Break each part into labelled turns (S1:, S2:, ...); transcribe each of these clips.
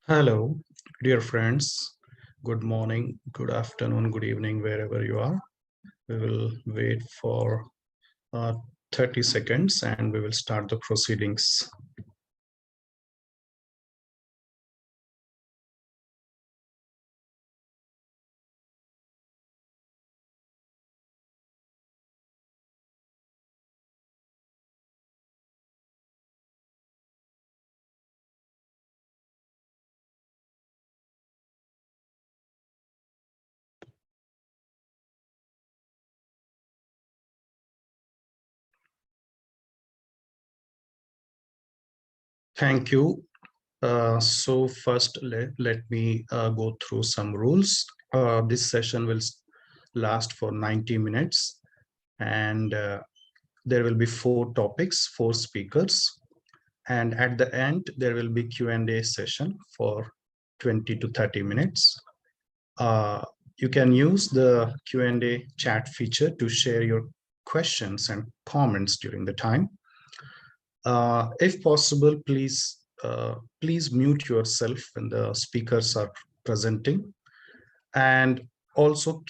S1: Hello, dear friends. Good morning, good afternoon, good evening, wherever you are. We will wait for uh, 30 seconds and we will start the proceedings. Thank you. So first, let me go through some rules. This session will last for 90 minutes and there will be 4 topics, 4 speakers. And at the end, there will be Q&A session for 20 to 30 minutes. You can use the Q&A chat feature to share your questions and comments during the time. If possible, please mute yourself when the speakers are presenting, and also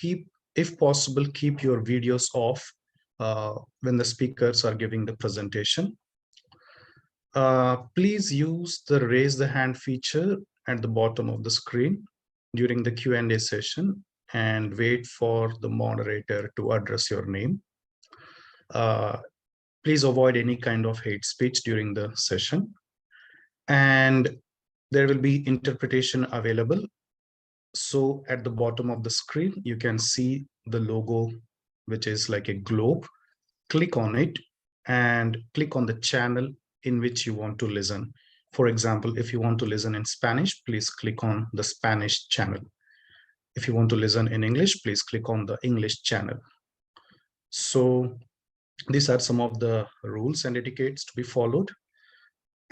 S1: if possible, keep your videos off when the speakers are giving the presentation. Please use the raise the hand feature at the bottom of the screen during the Q&A session and wait for the moderator to address your name. Please avoid any kind of hate speech during the session. And there will be interpretation available. So at the bottom of the screen, you can see the logo, which is like a globe. Click on it and click on the channel in which you want to listen. For example, if you want to listen in Spanish, please click on the Spanish channel. If you want to listen in English, please click on the English channel. So these are some of the rules and etiquettes to be followed.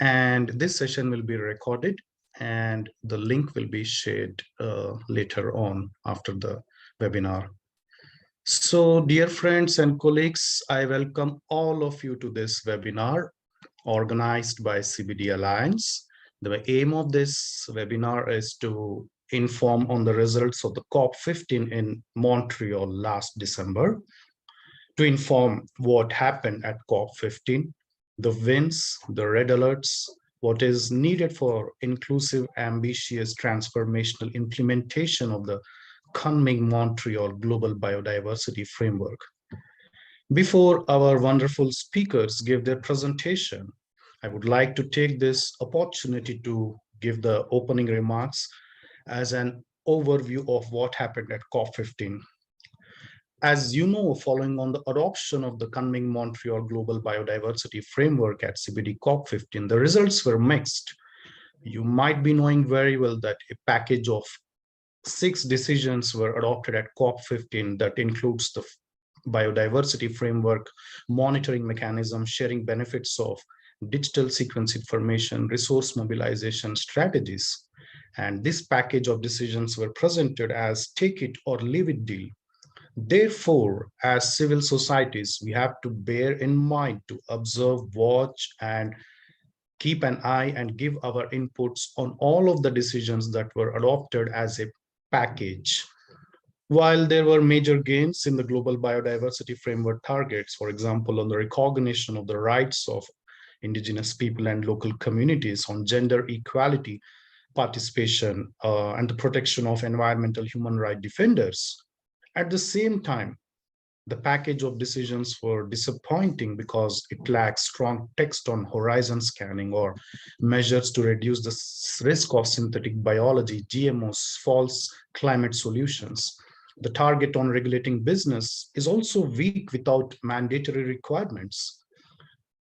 S1: And this session will be recorded and the link will be shared later on after the webinar. So dear friends and colleagues, I welcome all of you to this webinar organized by CBD Alliance. The aim of this webinar is to inform on the results of the COP15 in Montreal last December, to inform what happened at COP15, the wins, the red alerts, what is needed for inclusive, ambitious, transformational implementation of the Kunming-Montreal Global Biodiversity Framework. Before our wonderful speakers give their presentation, I would like to take this opportunity to give the opening remarks as an overview of what happened at COP15. As you know, following on the adoption of the Kunming-Montreal Global Biodiversity Framework at CBD COP15, the results were mixed. You might be knowing very well that a package of 6 decisions were adopted at COP15 that includes the biodiversity framework, monitoring mechanism, sharing benefits of digital sequence information, resource mobilization strategies. And this package of decisions were presented as take it or leave it deal. Therefore, as civil societies, we have to bear in mind to observe, watch, and keep an eye and give our inputs on all of the decisions that were adopted as a package. While there were major gains in the global biodiversity framework targets, for example, on the recognition of the rights of indigenous people and local communities, on gender equality, participation, and the protection of environmental human rights defenders, at the same time, the package of decisions were disappointing because it lacks strong text on horizon scanning or measures to reduce the risk of synthetic biology, GMOs, false climate solutions. The target on regulating business is also weak without mandatory requirements.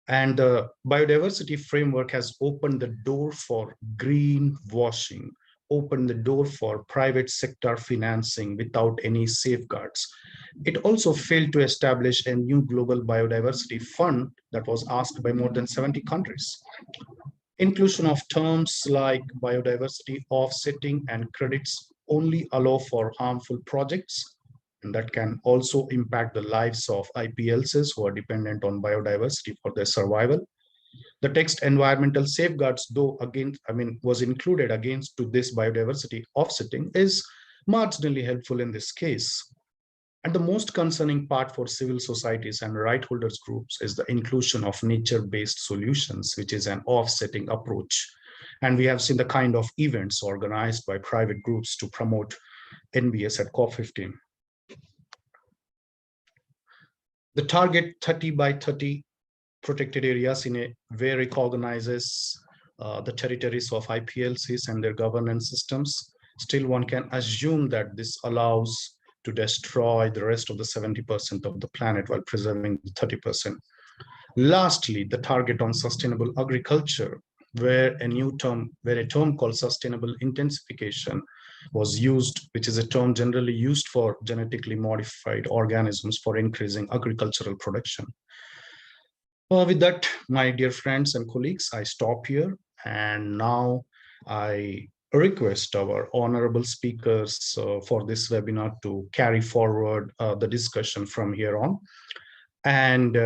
S1: And the biodiversity framework has opened the door for greenwashing, opened the door for private sector financing without any safeguards. It also failed to establish a new global biodiversity fund that was asked by more than 70 countries. Inclusion of terms like biodiversity offsetting and credits only allow for harmful projects, and that can also impact the lives of IPLCs who are dependent on biodiversity for their survival. The text environmental safeguards, though was included against to this biodiversity offsetting, is marginally helpful in this case. And the most concerning part for civil societies and right holders groups is the inclusion of nature-based solutions, which is an offsetting approach. And we have seen the kind of events organized by private groups to promote NBS at COP15. The target 30 by 30 protected areas in a way recognizes the territories of IPLCs and their governance systems. Still, one can assume that this allows to destroy the rest of the 70% of the planet while preserving the 30%. Lastly, the target on sustainable agriculture, where a term called sustainable intensification was used, which is a term generally used for genetically modified organisms for increasing agricultural production. With that, my dear friends and colleagues, I stop here, and now I request our honorable speakers for this webinar to carry forward the discussion from here on. And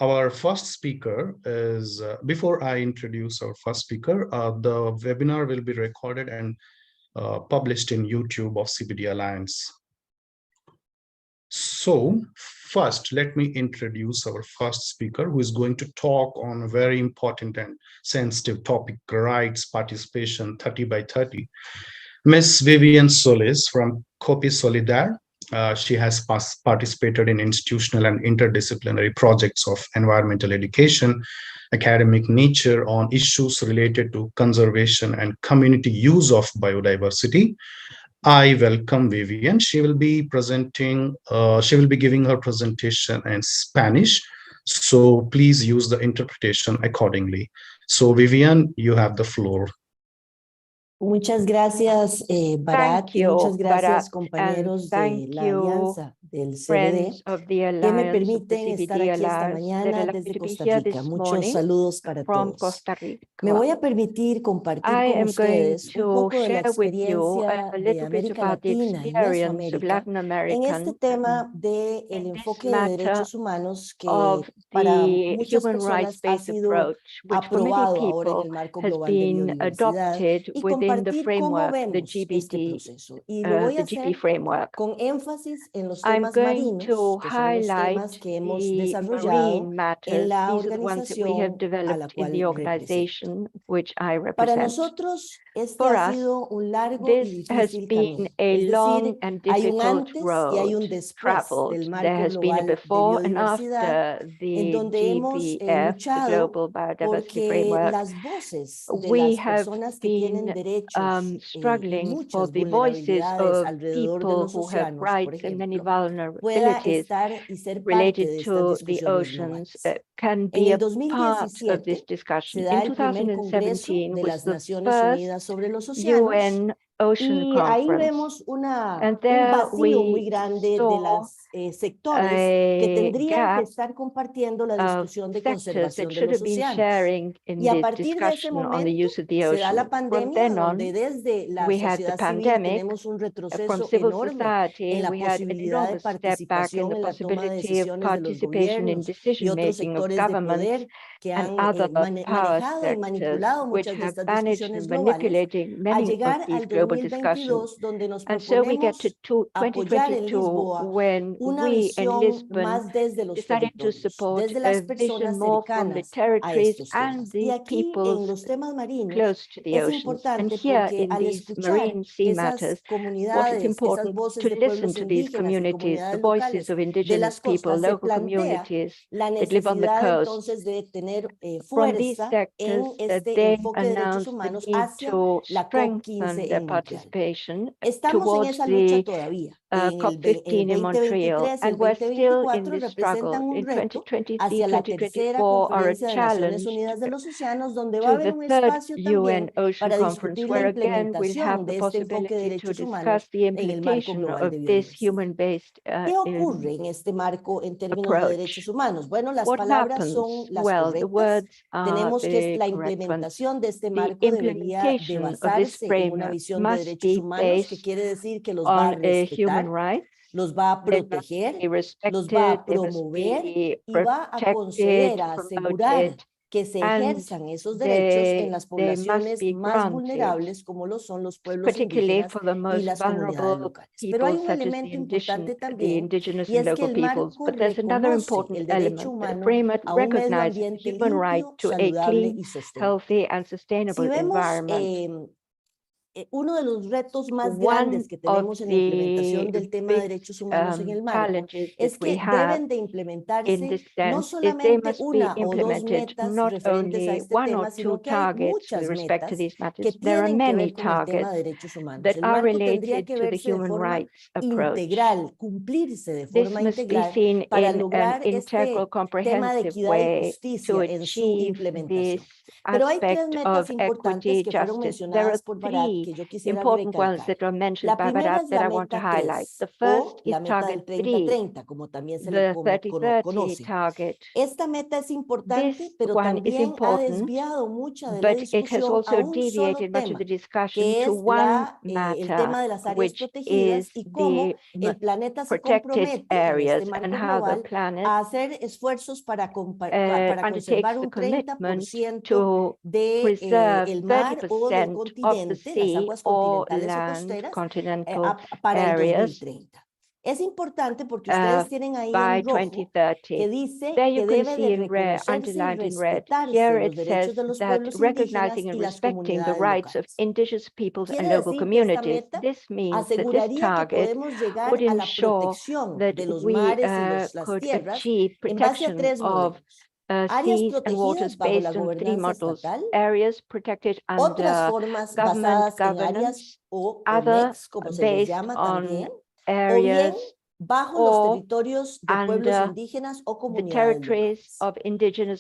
S1: our first speaker is, before I introduce our first speaker, the webinar will be recorded and published in YouTube of CBDA Alliance. So first, let me introduce our first speaker, who is going to talk on a very important and sensitive topic, rights participation 30 by 30. Ms. Vivian Solis from Copy Solidar. She has participated in institutional and interdisciplinary projects of environmental education, academic nature on issues related to conservation and community use of biodiversity. I welcome Vivian. She will be presenting, she will be giving her presentation in Spanish. So please use the interpretation accordingly. So Vivian, you have the floor.
S2: Muchas gracias, Bharat, y muchas gracias, compañeros de la Alianza del CBD, que me permiten estar aquí esta mañana desde Costa Rica. Muchos saludos para todos. Me voy a permitir compartir con ustedes un poco de la experiencia de América Latina y Mesoamérica en este tema del enfoque de derechos humanos que para muchas personas ha sido aprobado ahora en el marco global de biodiversidad y compartir cómo vemos este proceso. Y lo voy a hacer con énfasis en los temas marinos, que son los temas que hemos desarrollado en la organización a la cual represento. Para nosotros, este ha sido un largo y difícil camino. Es decir, hay un antes y hay un después del marco global de biodiversidad, en donde hemos luchado porque las voces de las personas que tienen derechos y muchas vulnerabilidades alrededor de los océanos, por ejemplo, pueda estar y ser parte de estas discusiones globales. En el 2017 se da el primer Congreso de las Naciones Unidas sobre los océanos, y ahí vemos un vacío muy grande de los sectores que tendrían que estar compartiendo la discusión de conservación de los océanos. Y a partir de ese momento se da la pandemia, donde desde la sociedad civil tenemos un retroceso enorme en la posibilidad de participación en la toma de decisiones de los gobiernos y otros sectores de poder que han manejado y manipulado muchas de estas discusiones globales, a llegar al 2022, donde nos proponemos apoyar en Lisboa una visión más desde los territorios, desde las personas cercanas a estos temas. Y aquí en los temas marinos es importante porque al escuchar esas comunidades, esas voces de pueblos indígenas y comunidades locales de las costas, se plantea la necesidad entonces de tener fuerza en este enfoque de derechos humanos hacia la COP15 en Montreal. Estamos en esa lucha todavía. En el 2023 y el 2024 representan un reto hacia la tercera conferencia de Naciones Unidas de los Océanos, donde va a haber un espacio también para discutir la implementación de este enfoque de derechos humanos en el marco global de biodiversidad. ¿Qué ocurre en este marco en términos de derechos humanos? Bueno, las palabras son las correctas. Tenemos que la implementación de este marco debería de basarse en una visión de derechos humanos, que quiere decir que los va a respetar, los va a proteger, los va a promover y va a conceder, a asegurar que se ejerzan esos derechos en las poblaciones más vulnerables, como lo son los pueblos indígenas y las comunidades locales. Pero hay un elemento importante también, y es que el marco reconoce el derecho humano a un medio ambiente limpio, saludable y sostenible. Si vemos uno de los retos más grandes que tenemos en la implementación del tema de derechos humanos en el marco es que deben de implementarse no solamente una o dos metas referentes a este tema, sino que hay muchas metas que tienen que ver con el tema de derechos humanos. El marco tendría que verse de forma integral, cumplirse de forma integral para lograr este tema de equidad y justicia en su implementación. Pero hay tres metas importantes que fueron mencionadas por Bharat que yo quisiera recalcar. La primera es la meta 3, o la meta del 30-30, como también se le conoce. Esta meta es importante, pero también ha desviado mucha de la discusión a un solo tema, que es el tema de las áreas protegidas y cómo el planeta se compromete en este marco global a hacer esfuerzos para conservar un 30% del mar o del continente, las aguas continentales o costeras, para el 2030. Es importante porque ustedes tienen ahí en rojo que dice que debe de reconocerse y respetarse los derechos de los pueblos indígenas y las comunidades locales. Quiere decir que esta meta aseguraría que podemos llegar a la protección de los mares y las tierras en base a tres modelos. Áreas protegidas bajo la gobernanza estatal, otras formas basadas en áreas o MEX, como se les llama también, o bien bajo los territorios de pueblos indígenas o comunidades locales.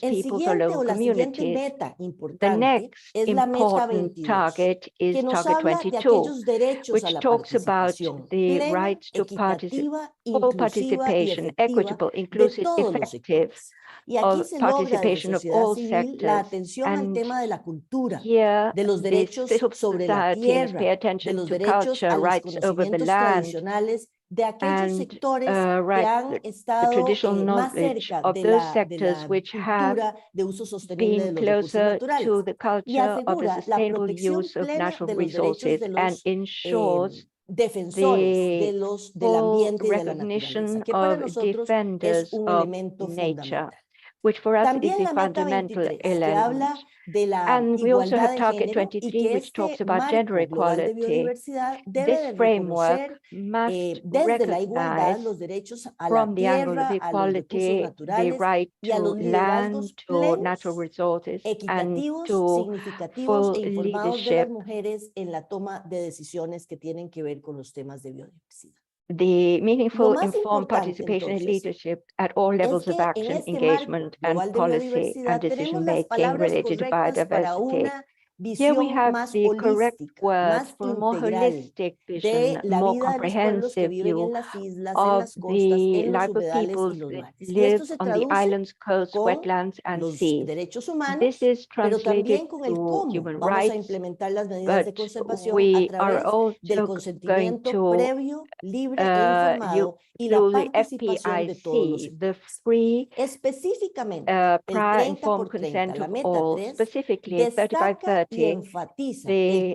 S2: El siguiente o la siguiente meta importante es la meta 22, que nos habla de aquellos derechos a la participación plena, equitativa, inclusiva y efectiva de todos los sectores. Y aquí se logra desde la sociedad civil la atención al tema de la cultura, de los derechos sobre la tierra, de los derechos a los conocimientos tradicionales, de aquellos sectores que han estado más cerca de la cultura de uso sostenible de los recursos naturales y asegura la protección plena de los derechos de los defensores del ambiente y de la naturaleza, que para nosotros es un elemento fundamental. También la meta 23, que habla de la igualdad de género y que este marco global de biodiversidad debe de reconocer desde la igualdad los derechos a la tierra, a los recursos naturales y a los liderazgos plenos, equitativos, significativos e informados de las mujeres en la toma de decisiones que tienen que ver con los temas de biodiversidad.
S3: The meaningful, informed participation and leadership at all levels of action, engagement, and policy and decision-making related to biodiversity. Here we have the correct words for a more holistic vision, a more comprehensive view of the life of peoples that live on the islands, coasts, wetlands, and seas. This is translated to human rights, but we are also going to use the FPIC, the free, prior informed consent of all, specifically 3530. The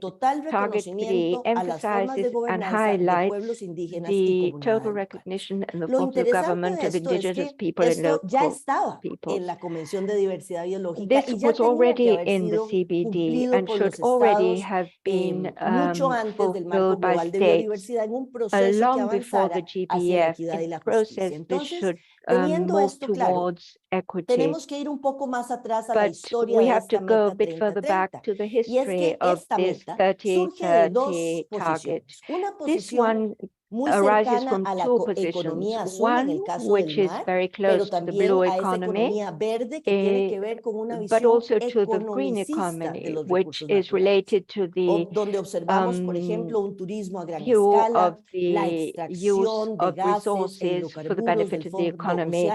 S3: Target 3 emphasizes and highlights the total recognition and the forms of government of indigenous people and local peoples. This was already in the CBD and should already have been fulfilled by states long before the GBF, in a process that should move towards equity. But we have to go a bit further back to the history of this 30-30 target. This one arises from two positions. One, which is very close to the blue economy, but also to the green economy, which is related to the view of the use of resources for the benefit of the economy.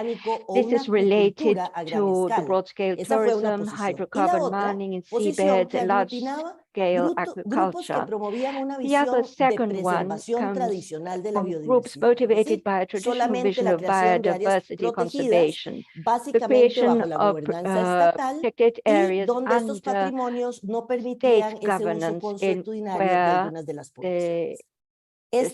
S3: This is related to the broad-scale tourism, hydrocarbon mining in seabeds, and large small-scale
S2: grupos que
S3: agriculture.
S2: promovían una
S3: The other
S2: visión de
S3: second one
S2: preservación
S3: comes
S2: tradicional de la
S3: from groups
S2: biodiversidad. Es
S3: motivated
S2: decir,
S3: by a traditional
S2: solamente
S3: vision
S2: la
S3: of
S2: creación de áreas
S3: biodiversity
S2: protegidas,
S3: conservation, the
S2: básicamente
S3: creation
S2: bajo la
S3: of
S2: gobernanza estatal,
S3: protected
S2: y
S3: areas
S2: donde estos
S3: under
S2: patrimonios no
S3: state
S2: permitían ese uso
S3: governance in
S2: consuetudinario de
S3: where
S2: algunas de las poblaciones.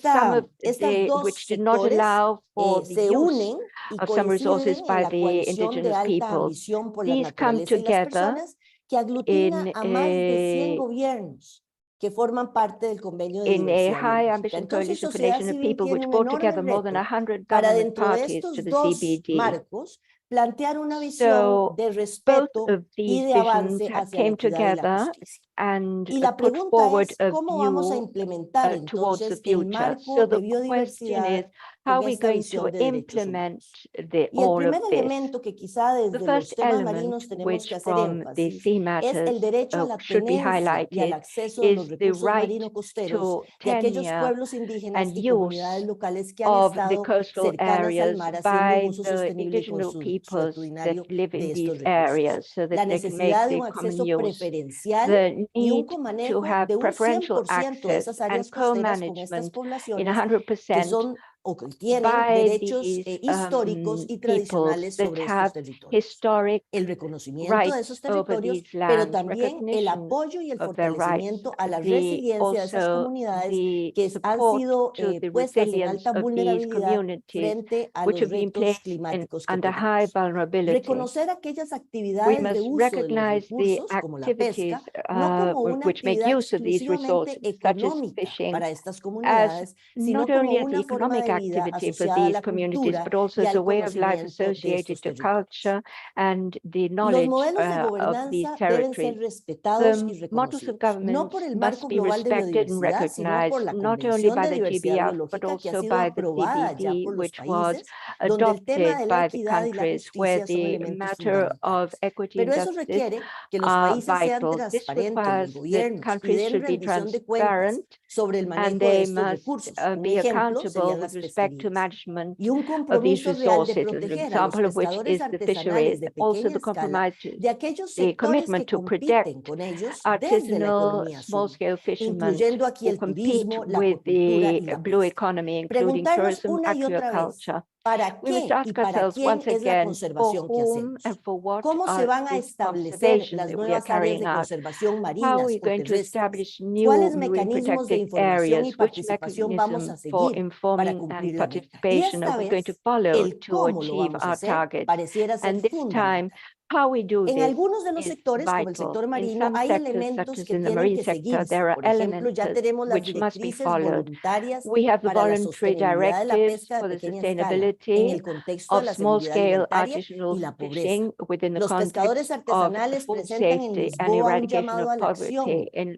S3: some of which did not allow for the
S2: se
S3: use
S2: unen y
S3: of some resources
S2: coinciden en
S3: by
S2: la
S3: the
S2: coalición de
S3: indigenous
S2: alta
S3: peoples.
S2: ambición por la
S3: These come
S2: naturaleza y las
S3: together
S2: personas que aglutina
S3: in
S2: a más de 100
S3: a
S2: gobiernos que forman parte del Convenio de
S3: in a
S2: Diversidad
S3: high
S2: Biológica.
S3: ambition
S2: Entonces,
S3: coalition for
S2: sociedad
S3: nation of
S2: civil
S3: people
S2: tiene
S3: which
S2: un
S3: brought
S2: enorme
S3: together more than
S2: reto
S3: 100
S2: para
S3: government
S2: dentro de
S3: parties to
S2: estos
S3: the
S2: dos
S3: CBD.
S2: marcos plantear una visión
S3: So
S2: de
S3: both
S2: respeto
S3: of
S2: y
S3: these
S2: de
S3: visions
S2: avance hacia la
S3: came
S2: equidad y la
S3: together
S2: justicia.
S3: and
S2: Y la
S3: put
S2: pregunta
S3: forward
S2: es,
S3: a
S2: ¿cómo vamos a
S3: view
S2: implementar
S3: towards the
S2: entonces el
S3: future.
S2: marco
S3: So
S2: de
S3: the question is,
S2: biodiversidad
S3: how are
S2: con
S3: we
S2: esta
S3: going to
S2: visión de derechos
S3: implement
S2: humanos? Y el
S3: all of
S2: primer
S3: this?
S2: elemento que quizá
S3: The
S2: desde
S3: first
S2: los temas
S3: element,
S2: marinos tenemos
S3: which
S2: que hacer
S3: from the
S2: énfasis,
S3: sea
S2: es
S3: matters
S2: el derecho a la
S3: should be
S2: tenencia y al
S3: highlighted,
S2: acceso de los
S3: is the
S2: recursos
S3: right
S2: marino-costeros
S3: to
S2: de aquellos
S3: tenure
S2: pueblos indígenas
S3: and
S2: y comunidades
S3: use
S2: locales que han
S3: of the
S2: estado
S3: coastal
S2: cercanas al
S3: areas
S2: mar haciendo un
S3: by
S2: uso
S3: the
S2: sostenible y
S3: indigenous peoples that
S2: consuetudinario
S3: live
S2: de
S3: in
S2: estos
S3: these
S2: recursos.
S3: areas so
S2: La
S3: that they can make
S2: necesidad de
S3: the
S2: un
S3: common
S2: acceso
S3: use.
S2: preferencial
S3: The
S2: y un
S3: need to
S2: comanejo
S3: have
S2: de un
S3: preferential
S2: 100% de
S3: access
S2: esas
S3: and
S2: áreas costeras con estas
S3: co-management in
S2: poblaciones que
S3: 100%
S2: son o que tienen
S3: by
S2: derechos
S3: these
S2: históricos y
S3: peoples
S2: tradicionales
S3: that
S2: sobre
S3: have
S2: estos territorios.
S3: historic
S2: El reconocimiento de esos
S3: rights over
S2: territorios,
S3: these
S2: pero
S3: lands,
S2: también el
S3: recognition
S2: apoyo y el
S3: of their rights,
S2: fortalecimiento a la
S3: the
S2: resiliencia de esas
S3: also
S2: comunidades
S3: the
S2: que han
S3: support
S2: sido
S3: to the
S2: puestas en
S3: resilience
S2: alta
S3: of these
S2: vulnerabilidad
S3: communities
S2: frente a
S3: which
S2: los
S3: have been
S2: retos
S3: placed
S2: climáticos que
S3: under high
S2: tenemos.
S3: vulnerability.
S2: Reconocer aquellas
S3: We
S2: actividades de
S3: must
S2: uso de los
S3: recognize the
S2: recursos, como la
S3: activities
S2: pesca, no como una
S3: which make
S2: actividad
S3: use of these resources,
S2: exclusivamente
S3: such as
S2: económica
S3: fishing,
S2: para estas
S3: as
S2: comunidades,
S3: not
S2: sino como
S3: only as
S2: una forma
S3: economic
S2: de vida
S3: activity for
S2: asociada a
S3: these
S2: la
S3: communities,
S2: cultura
S3: but also
S2: y
S3: as a
S2: al
S3: way of life
S2: conocimiento de
S3: associated
S2: estos
S3: to
S2: territorios.
S3: culture and the
S2: Los
S3: knowledge
S2: modelos de
S3: of these
S2: gobernanza deben ser
S3: territories.
S2: respetados y
S3: The models of
S2: reconocidos, no por
S3: governance
S2: el
S3: must
S2: marco
S3: be
S2: global de
S3: respected and
S2: biodiversidad, sino por
S3: recognized
S2: la
S3: not only
S2: Convención
S3: by
S2: de
S3: the
S2: Diversidad
S3: GBF, but
S2: Biológica que ha
S3: also
S2: sido
S3: by the
S2: aprobada ya
S3: CBD,
S2: por los
S3: which was
S2: países, donde el tema
S3: adopted
S2: de la
S3: by the
S2: equidad y la
S3: countries where
S2: justicia son
S3: the
S2: elementos
S3: matter of
S2: fundamentales.
S3: equity and
S2: Pero eso
S3: justice
S2: requiere que los
S3: are
S2: países sean
S3: vital. This
S2: transparentes, los
S3: requires that
S2: gobiernos, y
S3: countries
S2: den
S3: should be
S2: rendición de cuentas
S3: transparent
S2: sobre el
S3: and
S2: manejo de
S3: they
S2: estos
S3: must
S2: recursos. Un
S3: be
S2: ejemplo
S3: accountable
S2: serían
S3: with
S2: las
S3: respect to
S2: pesquerías.
S3: management
S2: Y un
S3: of these
S2: compromiso real de
S3: resources, an
S2: proteger a los
S3: example of which
S2: pescadores
S3: is the
S2: artesanales
S3: fisheries,
S2: de
S3: also
S2: pequeña
S3: the
S2: escala,
S3: compromise,
S2: de aquellos
S3: the
S2: sectores
S3: commitment
S2: que
S3: to
S2: compiten
S3: protect
S2: con ellos desde la
S3: artisanal
S2: economía azul,
S3: small-scale fishermen
S2: incluyendo aquí
S3: who
S2: el
S3: compete
S2: turismo, la
S3: with
S2: acuicultura y
S3: the
S2: la
S3: blue
S2: pesca.
S3: economy, including
S2: Preguntarnos
S3: tourism,
S2: una y otra vez,
S3: aquaculture.
S2: ¿para
S3: We must
S2: qué y
S3: ask
S2: para
S3: ourselves
S2: quién
S3: once
S2: es la
S3: again, for
S2: conservación que
S3: whom
S2: hacemos?
S3: and for what
S2: ¿Cómo se van a
S3: is
S2: establecer
S3: conservation
S2: las
S3: that we are
S2: nuevas áreas
S3: carrying
S2: de
S3: out?
S2: conservación
S3: How are
S2: marinas
S3: we
S2: o
S3: going to
S2: terrestres?
S3: establish new
S2: ¿Cuáles
S3: marine
S2: mecanismos de
S3: protected
S2: información y
S3: areas? Which
S2: participación vamos a
S3: mechanism for
S2: seguir para
S3: informing
S2: cumplir
S3: and
S2: la meta? Y
S3: participation are
S2: esta
S3: we going to
S2: vez,
S3: follow
S2: el
S3: to
S2: cómo lo
S3: achieve
S2: vamos a
S3: our
S2: hacer
S3: targets?
S2: pareciera ser
S3: And this time,
S2: fundamental.
S3: how we do
S2: En
S3: this
S2: algunos de los
S3: is
S2: sectores, como el
S3: vital.
S2: sector
S3: In
S2: marino,
S3: some
S2: hay
S3: sectors,
S2: elementos
S3: such as
S2: que
S3: in the
S2: tienen
S3: marine
S2: que
S3: sector,
S2: seguirse.
S3: there are
S2: Por ejemplo, ya
S3: elements
S2: tenemos las
S3: which must be
S2: directrices
S3: followed.
S2: voluntarias
S3: We have the
S2: para la
S3: voluntary
S2: sostenibilidad de la
S3: directives
S2: pesca de
S3: for the
S2: pequeña escala en
S3: sustainability
S2: el contexto de
S3: of
S2: la seguridad
S3: small-scale
S2: alimentaria
S3: artisanal
S2: y la pobreza.
S3: fishing within the
S2: Los pescadores
S3: context of
S2: artesanales
S3: food
S2: presentan en
S3: safety and
S2: Lisboa un
S3: eradication
S2: llamado
S3: of
S2: a la
S3: poverty.
S2: acción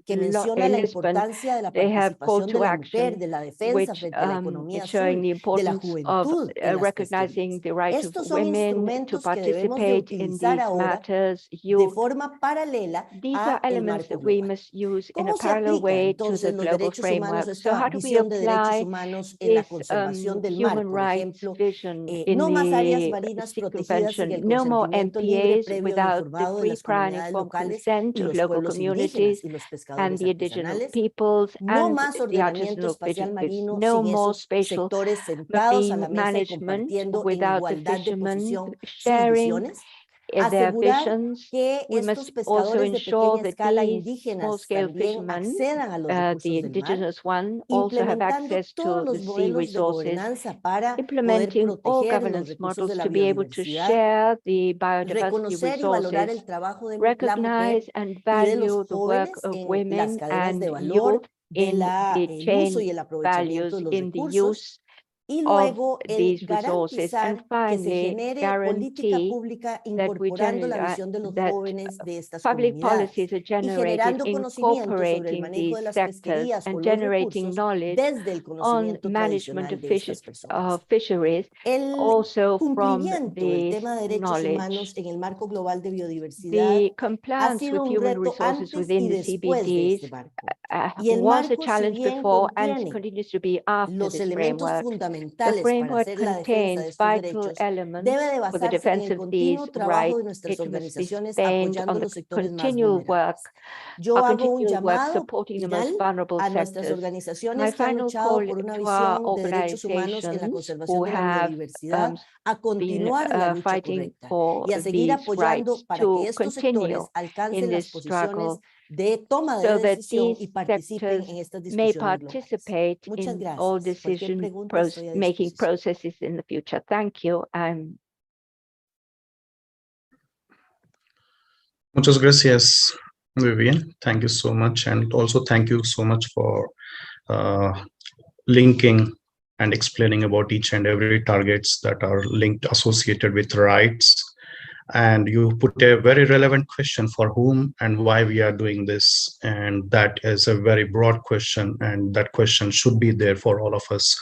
S2: que
S3: In
S2: menciona la
S3: Lisbon,
S2: importancia de la
S3: they have call
S2: participación de
S3: to
S2: la mujer,
S3: action,
S2: de la defensa
S3: which
S2: frente a la economía
S3: is showing
S2: azul,
S3: the
S2: de la
S3: importance of
S2: juventud en las
S3: recognizing
S2: pesquerías.
S3: the right of
S2: Estos son
S3: women to
S2: instrumentos que debemos de
S3: participate in
S2: utilizar
S3: these
S2: ahora
S3: matters,
S2: de
S3: youth.
S2: forma paralela
S3: These are
S2: a el
S3: elements
S2: marco
S3: that we
S2: global.
S3: must use in a
S2: ¿Cómo se
S3: parallel
S2: aplica
S3: way to the
S2: entonces los
S3: global
S2: derechos humanos,
S3: framework. So
S2: esta
S3: how do we
S2: visión de derechos
S3: apply
S2: humanos en la
S3: this
S2: conservación del mar?
S3: human
S2: Por
S3: rights
S2: ejemplo,
S3: vision in
S2: no más áreas
S3: the
S2: marinas
S3: Sea
S2: protegidas sin
S3: Convention?
S2: el
S3: No more
S2: consentimiento libre,
S3: MPAs
S2: previo e
S3: without the
S2: informado de
S3: free,
S2: las
S3: prior, and
S2: comunidades
S3: informed
S2: locales
S3: consent
S2: y
S3: of
S2: los
S3: local
S2: pueblos
S3: communities
S2: indígenas y los
S3: and
S2: pescadores
S3: the indigenous
S2: artesanales.
S3: peoples
S2: No
S3: and
S2: más
S3: the
S2: ordenamiento
S3: artisanal
S2: espacial
S3: fishers.
S2: marino
S3: No
S2: sin
S3: more
S2: esos
S3: spatial
S2: sectores sentados a la
S3: marine
S2: mesa y
S3: management
S2: compartiendo en
S3: without the
S2: igualdad de
S3: fishermen
S2: posición sus
S3: sharing
S2: visiones.
S3: their
S2: Asegurar
S3: visions.
S2: que
S3: We
S2: estos
S3: must also
S2: pescadores de
S3: ensure
S2: pequeña
S3: that
S2: escala
S3: these
S2: indígenas
S3: small-scale
S2: también
S3: fishermen,
S2: accedan a los
S3: the
S2: recursos del mar,
S3: indigenous one, also have
S2: implementando
S3: access
S2: todos
S3: to the
S2: los
S3: sea
S2: modelos de
S3: resources,
S2: gobernanza para poder
S3: implementing all
S2: proteger los
S3: governance
S2: recursos de
S3: models
S2: la
S3: to be able to
S2: biodiversidad,
S3: share the biodiversity
S2: reconocer y valorar
S3: resources,
S2: el trabajo de la mujer
S3: recognize and
S2: y de los
S3: value the work
S2: jóvenes
S3: of
S2: en las
S3: women
S2: cadenas de
S3: and
S2: valor
S3: youth
S2: de
S3: in the
S2: el uso
S3: chain
S2: y el aprovechamiento
S3: values
S2: de los
S3: in the
S2: recursos.
S3: use
S2: Y
S3: of
S2: luego el
S3: these resources, and
S2: garantizar que se
S3: finally
S2: genere política
S3: guarantee
S2: pública
S3: that we
S2: incorporando la
S3: generate
S2: visión de los
S3: that
S2: jóvenes de estas
S3: public
S2: comunidades
S3: policies are
S2: y
S3: generated
S2: generando conocimiento sobre el
S3: incorporating
S2: manejo de
S3: these
S2: las
S3: sectors
S2: pesquerías o
S3: and
S2: los
S3: generating
S2: recursos
S3: knowledge
S2: desde el
S3: on
S2: conocimiento
S3: management
S2: tradicional de estas personas.
S3: of fisheries,
S2: El
S3: also from
S2: cumplimiento del
S3: this
S2: tema de derechos humanos
S3: knowledge.
S2: en el marco global de biodiversidad
S3: The
S2: ha
S3: compliance
S2: sido
S3: with
S2: un
S3: human
S2: reto
S3: resources
S2: antes
S3: within
S2: y
S3: the
S2: después de este
S3: CBDs
S2: marco.
S3: was a challenge before and continues to be after this framework. The framework contains vital elements for the defense of these rights. It must be spent on the continual work supporting the most vulnerable sectors. My final call to our organizations who have been fighting for these rights to continue in this struggle so that these sectors may participate in all decision-making processes in the future. Thank you.
S1: Muchas gracias, Vivian. Thank you so much. And also thank you so much for linking and explaining about each and every targets that are linked, associated with rights. And you put a very relevant question for whom and why we are doing this. And that is a very broad question. And that question should be there for all of us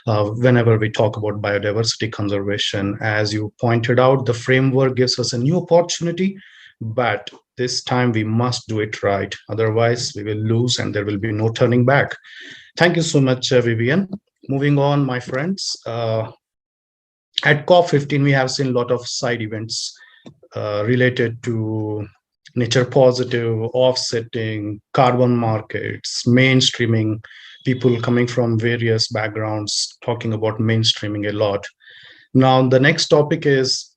S1: whenever we talk about biodiversity conservation. As you pointed out, the framework gives us a new opportunity, but this time we must do it right. Otherwise, we will lose and there will be no turning back. Thank you so much, Vivian. Moving on, my friends. At COP15, we have seen a lot of side events related to nature positive, offsetting, carbon markets, mainstreaming, people coming from various backgrounds talking about mainstreaming a lot. Now, the next topic is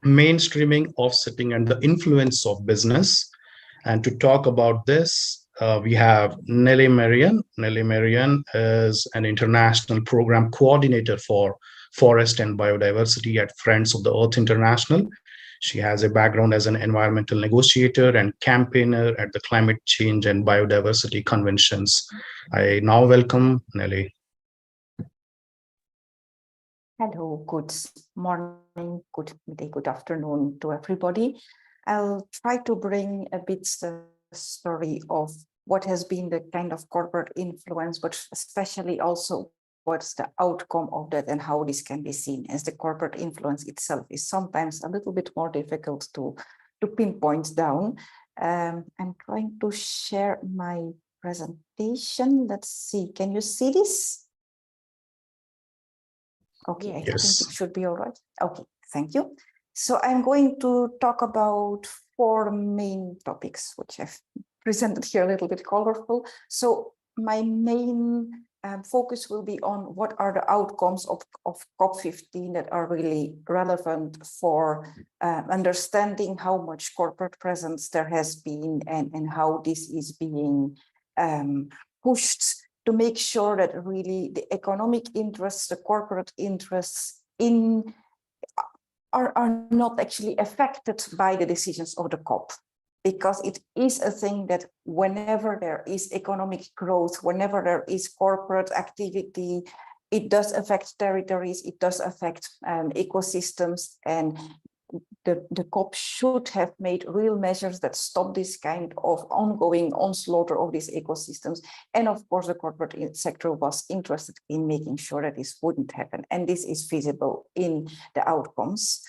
S1: mainstreaming, offsetting, and the influence of business. And to talk about this, we have Nelly Marian. Nelly Marian is an international program coordinator for forest and biodiversity at Friends of the Earth International. She has a background as an environmental negotiator and campaigner at the Climate Change and Biodiversity Conventions. I now welcome Nelly.
S4: Hello, good morning, good midday, good afternoon to everybody. I'll try to bring a bit the story of what has been the kind of corporate influence, but especially also what's the outcome of that and how this can be seen, as the corporate influence itself is sometimes a little bit more difficult to pinpoint down. I'm trying to share my presentation. Let's see, can you see this? Okay, yes. I think it should be all right. Okay, thank you. So I'm going to talk about 4 main topics, which I've presented here a little bit colorful. So my main focus will be on what are the outcomes of COP15 that are really relevant for understanding how much corporate presence there has been and how this is being pushed to make sure that really the economic interests, the corporate interests are not actually affected by the decisions of the COP. Because it is a thing that whenever there is economic growth, whenever there is corporate activity, it does affect territories, it does affect ecosystems, and the COP should have made real measures that stop this kind of ongoing onslaught of these ecosystems. And of course, the corporate sector was interested in making sure that this wouldn't happen. And this is visible in the outcomes.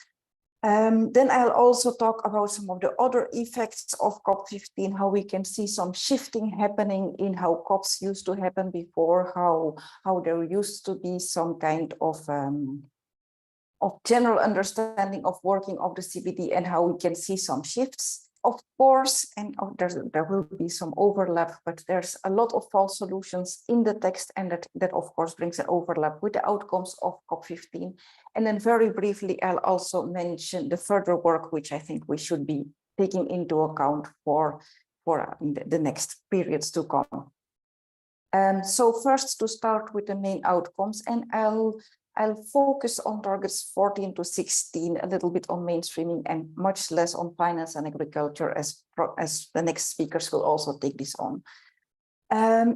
S4: Then I'll also talk about some of the other effects of COP15, how we can see some shifting happening in how COPs used to happen before, how there used to be some kind of general understanding of working of the CBD and how we can see some shifts. Of course, and there will be some overlap, but there's a lot of false solutions in the text, and that of course brings an overlap with the outcomes of COP15. And then very briefly, I'll also mention the further work, which I think we should be taking into account for the next periods to come. So first, to start with the main outcomes, and I'll focus on targets 14 to 16, a little bit on mainstreaming and much less on finance and agriculture, as the next speakers will also take this on.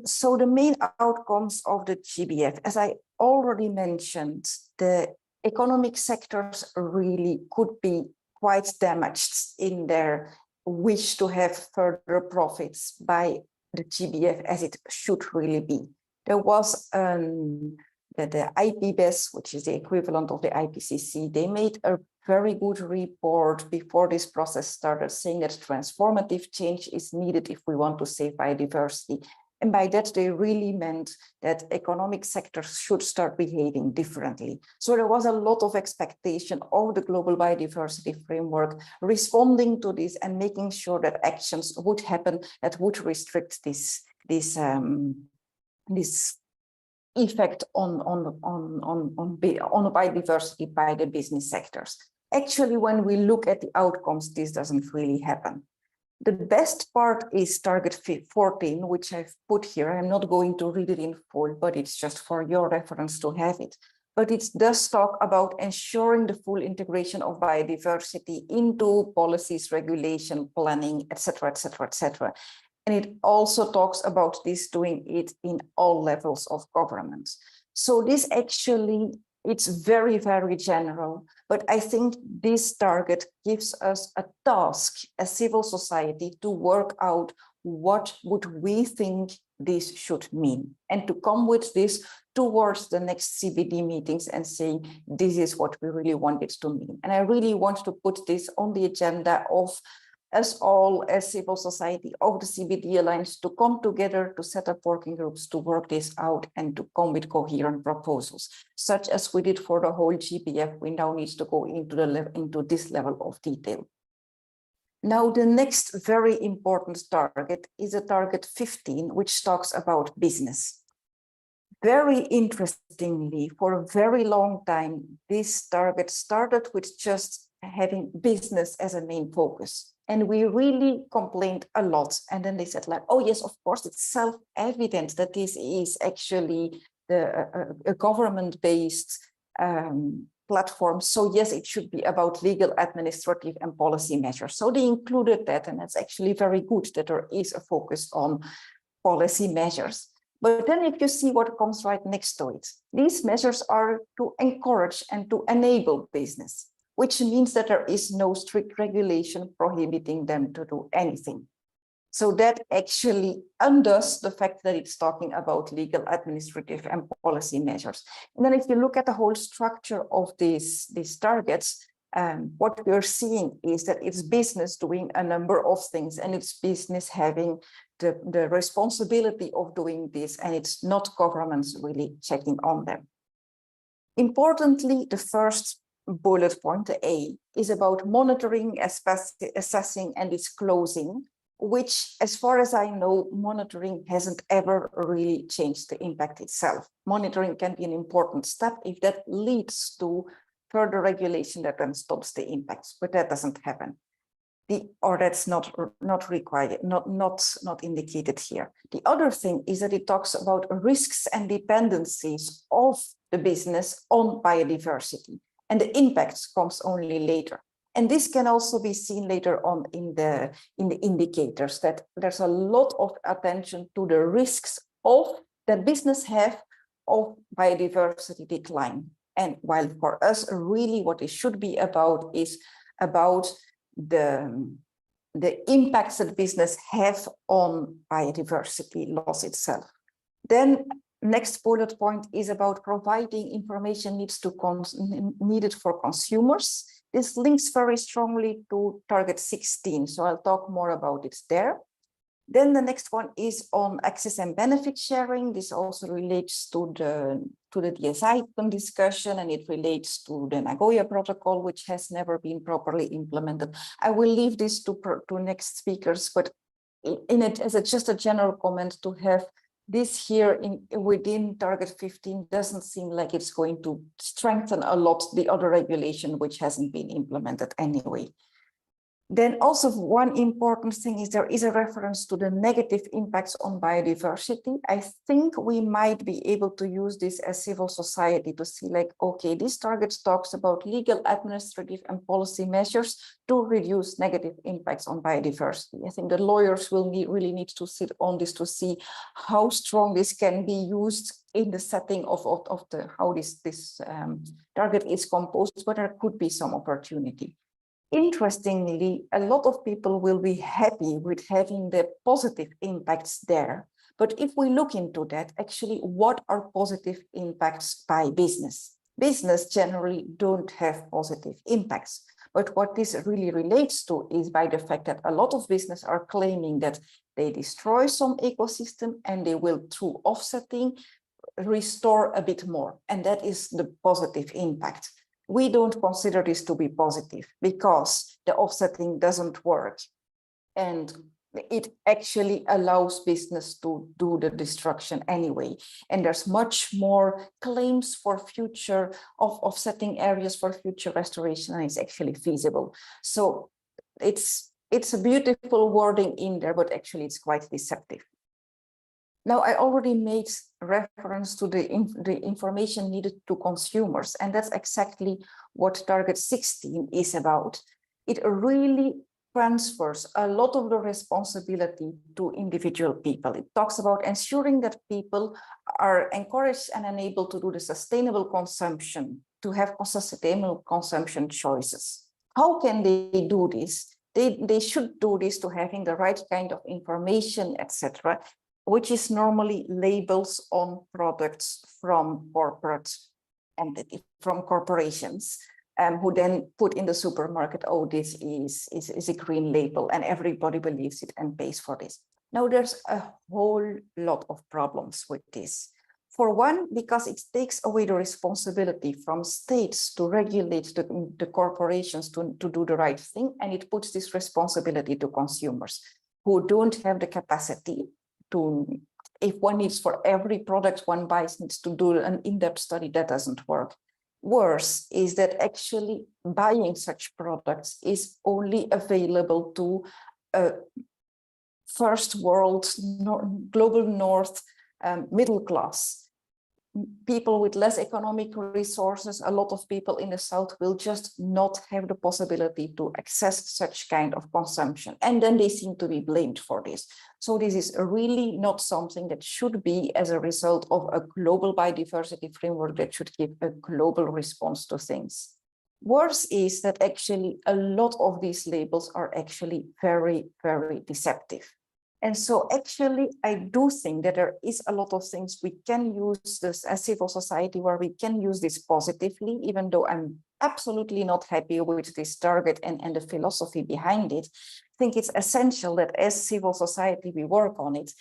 S4: So the main outcomes of the GBF, as I already mentioned, the economic sectors really could be quite damaged in their wish to have further profits by the GBF, as it should really be. There was the IPBES, which is the equivalent of the IPCC, they made a very good report before this process started, saying that transformative change is needed if we want to save biodiversity. And by that, they really meant that economic sectors should start behaving differently. So there was a lot of expectation of the global biodiversity framework responding to this and making sure that actions would happen that would restrict this effect on biodiversity by the business sectors. Actually, when we look at the outcomes, this doesn't really happen. The best part is target 14, which I've put here. I'm not going to read it in full, but it's just for your reference to have it. But it does talk about ensuring the full integration of biodiversity into policies, regulation, planning, etc., etc., etc. And it also talks about this doing it in all levels of governance. So this actually, it's very, very general, but I think this target gives us a task as civil society to work out what would we think this should mean and to come with this towards the next CBD meetings and saying, this is what we really want it to mean. And I really want to put this on the agenda of us all as civil society of the CBD Alliance to come together to set up working groups to work this out and to come with coherent proposals, such as we did for the whole GBF. We now need to go into this level of detail. Now, the next very important target is a target 15, which talks about business. Very interestingly, for a very long time, this target started with just having business as a main focus. And we really complained a lot. And then they said, like, oh, yes, of course, it's self-evident that this is actually a government-based platform. So yes, it should be about legal, administrative, and policy measures. So they included that, and it's actually very good that there is a focus on policy measures. But then if you see what comes right next to it, these measures are to encourage and to enable business, which means that there is no strict regulation prohibiting them to do anything. So that actually undoes the fact that it's talking about legal, administrative, and policy measures. And then if you look at the whole structure of these targets, what we're seeing is that it's business doing a number of things, and it's business having the responsibility of doing this, and it's not governments really checking on them. Importantly, the first bullet point, the A, is about monitoring, assessing, and disclosing, which, as far as I know, monitoring hasn't ever really changed the impact itself. Monitoring can be an important step if that leads to further regulation that then stops the impacts, but that doesn't happen. Or that's not required, not indicated here. The other thing is that it talks about risks and dependencies of the business on biodiversity, and the impacts comes only later. And this can also be seen later on in the indicators, that there's a lot of attention to the risks that business have of biodiversity decline. And while for us, really what it should be about is about the impacts that business have on biodiversity loss itself. Then next bullet point is about providing information needed for consumers. This links very strongly to target 16, so I'll talk more about it there. Then the next one is on access and benefit sharing. This also relates to the DSI discussion, and it relates to the Nagoya Protocol, which has never been properly implemented. I will leave this to next speakers, but in it as just a general comment, to have this here within target 15 doesn't seem like it's going to strengthen a lot the other regulation which hasn't been implemented anyway. Then also one important thing is there is a reference to the negative impacts on biodiversity. I think we might be able to use this as civil society to see, like, okay, this target talks about legal, administrative, and policy measures to reduce negative impacts on biodiversity. I think the lawyers will really need to sit on this to see how strong this can be used in the setting of how this target is composed, but there could be some opportunity. Interestingly, a lot of people will be happy with having the positive impacts there. But if we look into that, actually, what are positive impacts by business? Business generally don't have positive impacts. But what this really relates to is by the fact that a lot of business are claiming that they destroy some ecosystem, and they will, through offsetting, restore a bit more. And that is the positive impact. We don't consider this to be positive because the offsetting doesn't work. And it actually allows business to do the destruction anyway. And there's much more claims for future of offsetting areas for future restoration, and it's actually feasible. So it's a beautiful wording in there, but actually it's quite deceptive. Now, I already made reference to the information needed to consumers, and that's exactly what Target 16 is about. It really transfers a lot of the responsibility to individual people. It talks about ensuring that people are encouraged and enabled to do the sustainable consumption, to have sustainable consumption choices. How can they do this? They should do this to having the right kind of information, etc., which is normally labels on products from corporate entities, from corporations, who then put in the supermarket, oh, this is a green label, and everybody believes it and pays for this. Now, there's a whole lot of problems with this. For one, because it takes away the responsibility from states to regulate the corporations to do the right thing, and it puts this responsibility to consumers who don't have the capacity to, if one needs for every product one buys, needs to do an in-depth study, that doesn't work. Worse is that actually buying such products is only available to first world, global north, middle class. People with less economic resources, a lot of people in the south will just not have the possibility to access such kind of consumption. And then they seem to be blamed for this. So this is really not something that should be as a result of a global biodiversity framework that should give a global response to things. Worse is that actually a lot of these labels are actually very, very deceptive. And so actually, I do think that there is a lot of things we can use this as civil society where we can use this positively, even though I'm absolutely not happy with this target and the philosophy behind it. I think it's essential that as civil society, we work on it.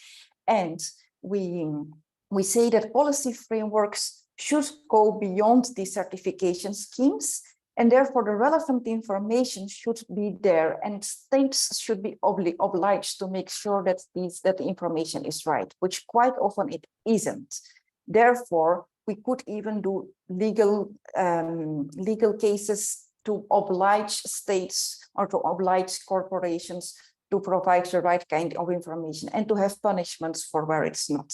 S4: And we say that policy frameworks should go beyond these certification schemes. And therefore, the relevant information should be there, and states should be obliged to make sure that the information is right, which quite often it isn't. Therefore, we could even do legal cases to oblige states or to oblige corporations to provide the right kind of information and to have punishments for where it's not.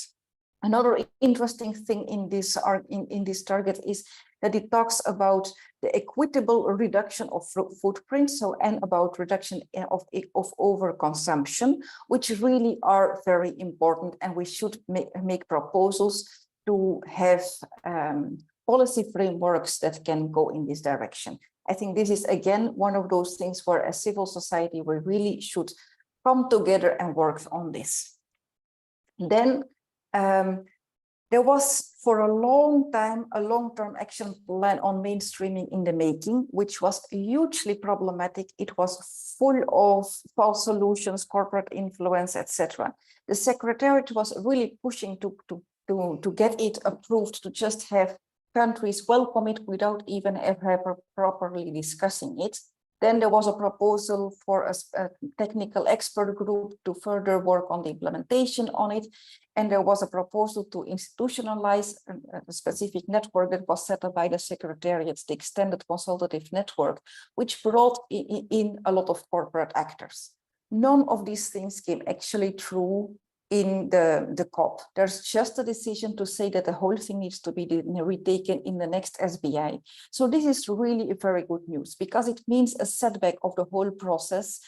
S4: Another interesting thing in this target is that it talks about the equitable reduction of footprint, and about reduction of overconsumption, which really are very important, and we should make proposals to have policy frameworks that can go in this direction. I think this is again one of those things where as civil society we really should come together and work on this. Then there was for a long time a long-term action plan on mainstreaming in the making, which was hugely problematic. It was full of false solutions, corporate influence, etc. The Secretariat was really pushing to get it approved, to just have countries welcome it without even ever properly discussing it. Then there was a proposal for a technical expert group to further work on the implementation on it. And there was a proposal to institutionalize a specific network that was set up by the Secretariat, the Extended Consultative Network, which brought in a lot of corporate actors. None of these things came actually through in the COP. There's just a decision to say that the whole thing needs to be retaken in the next SBI. So this is really very good news, because it means a setback of the whole process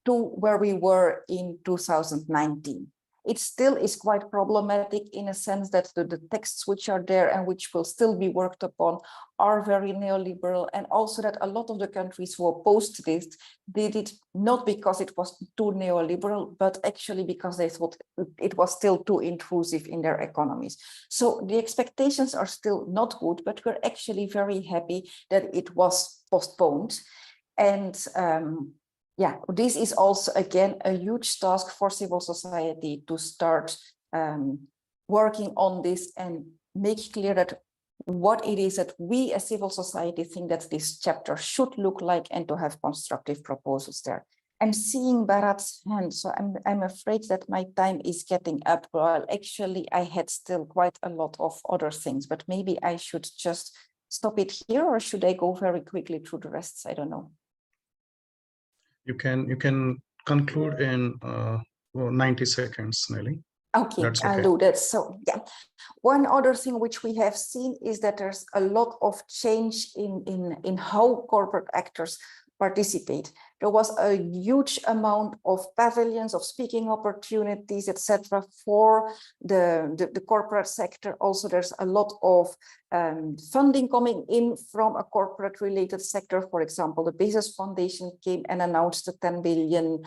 S4: to where we were in 2019. It still is quite problematic in a sense that the texts which are there and which will still be worked upon are very neoliberal, and also that a lot of the countries who opposed this did it not because it was too neoliberal, but actually because they thought it was still too intrusive in their economies. So the expectations are still not good, but we're actually very happy that it was postponed. And yeah, this is also, again, a huge task for civil society to start working on this and make clear that what it is that we as civil society think that this chapter should look like, and to have constructive proposals there. I'm seeing Bharat's hand, so I'm afraid that my time is getting up. Well, actually, I had still quite a lot of other things, but maybe I should just stop it here, or should I go very quickly through the rest? I don't know.
S1: You can conclude in 90 seconds, Nelly.
S4: Okay,
S1: That's okay.
S4: I'll do that. So yeah, one other thing which we have seen is that there's a lot of change in how corporate actors participate. There was a huge amount of pavilions, of speaking opportunities, etc. for the corporate sector. Also, there's a lot of funding coming in from a corporate related sector. For example, the Bezos Foundation came and announced the 10 billion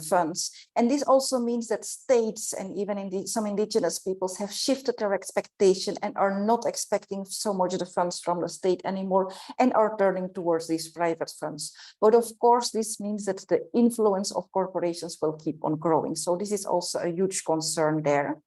S4: funds. And this also means that states and even some indigenous peoples have shifted their expectation and are not expecting so much of the funds from the state anymore and are turning towards these private funds. But of course, this means that the influence of corporations will keep on growing. So this is also a huge concern there.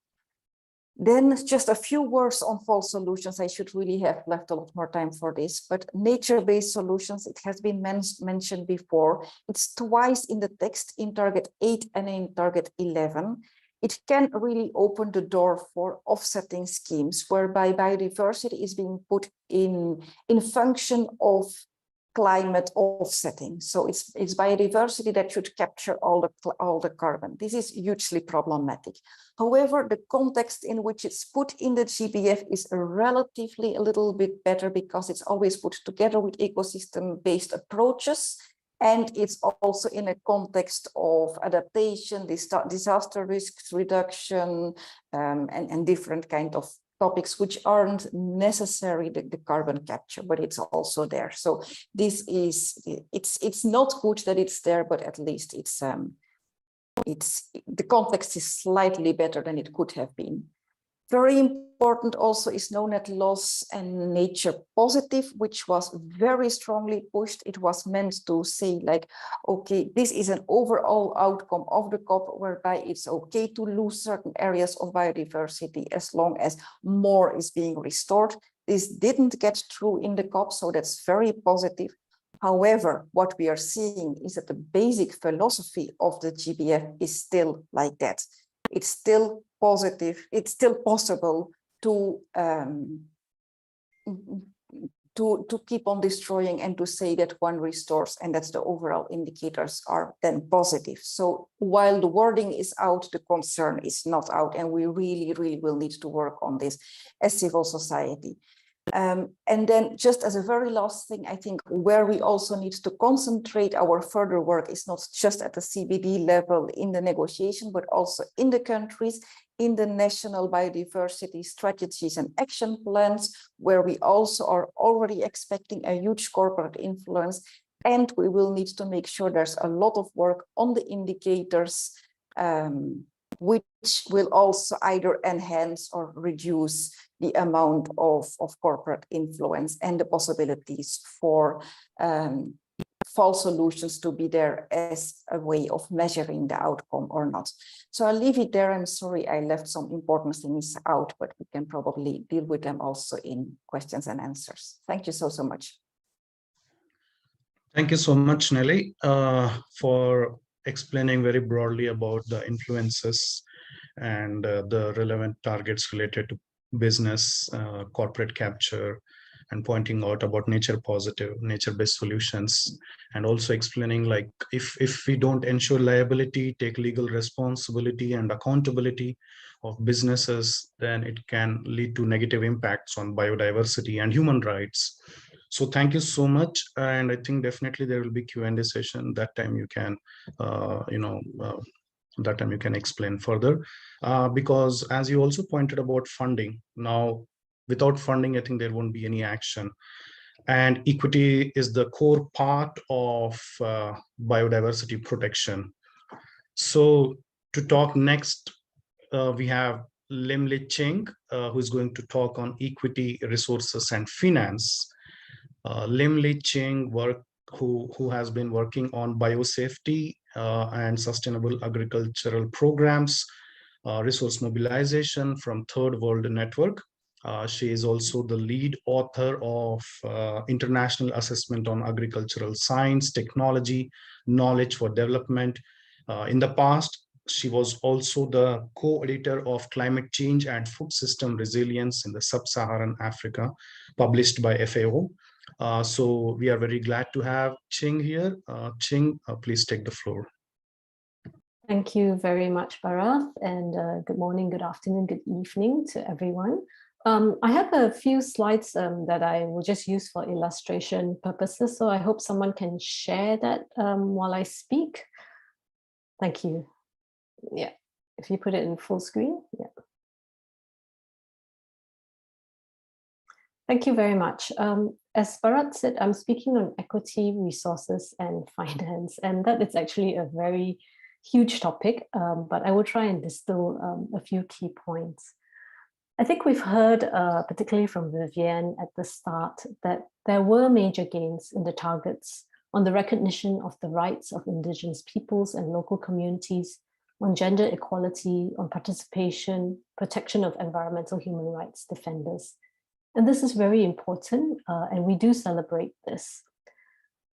S4: Then just a few words on false solutions. I should really have left a lot more time for this, but nature-based solutions, it has been mentioned before. It's twice in the text, in target 8 and in target 11. It can really open the door for offsetting schemes whereby biodiversity is being put in function of climate offsetting. So it's biodiversity that should capture all the carbon. This is hugely problematic. However, the context in which it's put in the GBF is relatively a little bit better because it's always put together with ecosystem-based approaches. And it's also in a context of adaptation, disaster risks reduction, and different kind of topics which aren't necessarily the carbon capture, but it's also there. So this is, it's not good that it's there, but at least it's the context is slightly better than it could have been. Very important also is no net loss and nature positive, which was very strongly pushed. It was meant to say like, okay, this is an overall outcome of the COP whereby it's okay to lose certain areas of biodiversity as long as more is being restored. This didn't get through in the COP, so that's very positive. However, what we are seeing is that the basic philosophy of the GBF is still like that. It's still positive. It's still possible to keep on destroying and to say that one restores and that the overall indicators are then positive. So while the wording is out, the concern is not out, and we really, really will need to work on this as civil society. And then just as a very last thing, I think where we also need to concentrate our further work is not just at the CBD level in the negotiation, but also in the countries, in the national biodiversity strategies and action plans, where we also are already expecting a huge corporate influence. And we will need to make sure there's a lot of work on the indicators, which will also either enhance or reduce the amount of corporate influence and the possibilities for false solutions to be there as a way of measuring the outcome or not. So I'll leave it there. I'm sorry I left some important things out, but we can probably deal with them also in questions and answers. Thank you so much.
S1: Thank you so much, Nelly, for explaining very broadly about the influences and the relevant targets related to business, corporate capture, and pointing out about nature positive, nature-based solutions, and also explaining like if we don't ensure liability, take legal responsibility and accountability of businesses, then it can lead to negative impacts on biodiversity and human rights. So thank you so much, and I think definitely there will be Q&A session. That time you can, that time you can explain further, because as you also pointed about funding, now without funding, I think there won't be any action. And equity is the core part of biodiversity protection. So to talk next, we have Lim Li Ching, who is going to talk on equity, resources, and finance. Lim Li Ching worked who has been working on biosafety and sustainable agricultural programs, resource mobilization from Third World Network. She is also the lead author of International Assessment on Agricultural Science, Technology, Knowledge for Development. In the past, she was also the co-editor of Climate Change and Food System Resilience in the Sub-Saharan Africa, published by FAO. So we are very glad to have Ching here. Ching, please take the floor.
S5: Thank you very much, Bharath, and good morning, good afternoon, good evening to everyone. I have a few slides that I will just use for illustration purposes, so I hope someone can share that while I speak. Thank you. Yeah, if you put it in full screen, yeah. Thank you very much. As Bharath said, I'm speaking on equity, resources, and finance, and that is actually a very huge topic, but I will try and distill a few key points. I think we've heard, particularly from Vivienne at the start, that there were major gains in the targets on the recognition of the rights of Indigenous peoples and local communities, on gender equality, on participation, protection of environmental human rights defenders. And this is very important, and we do celebrate this.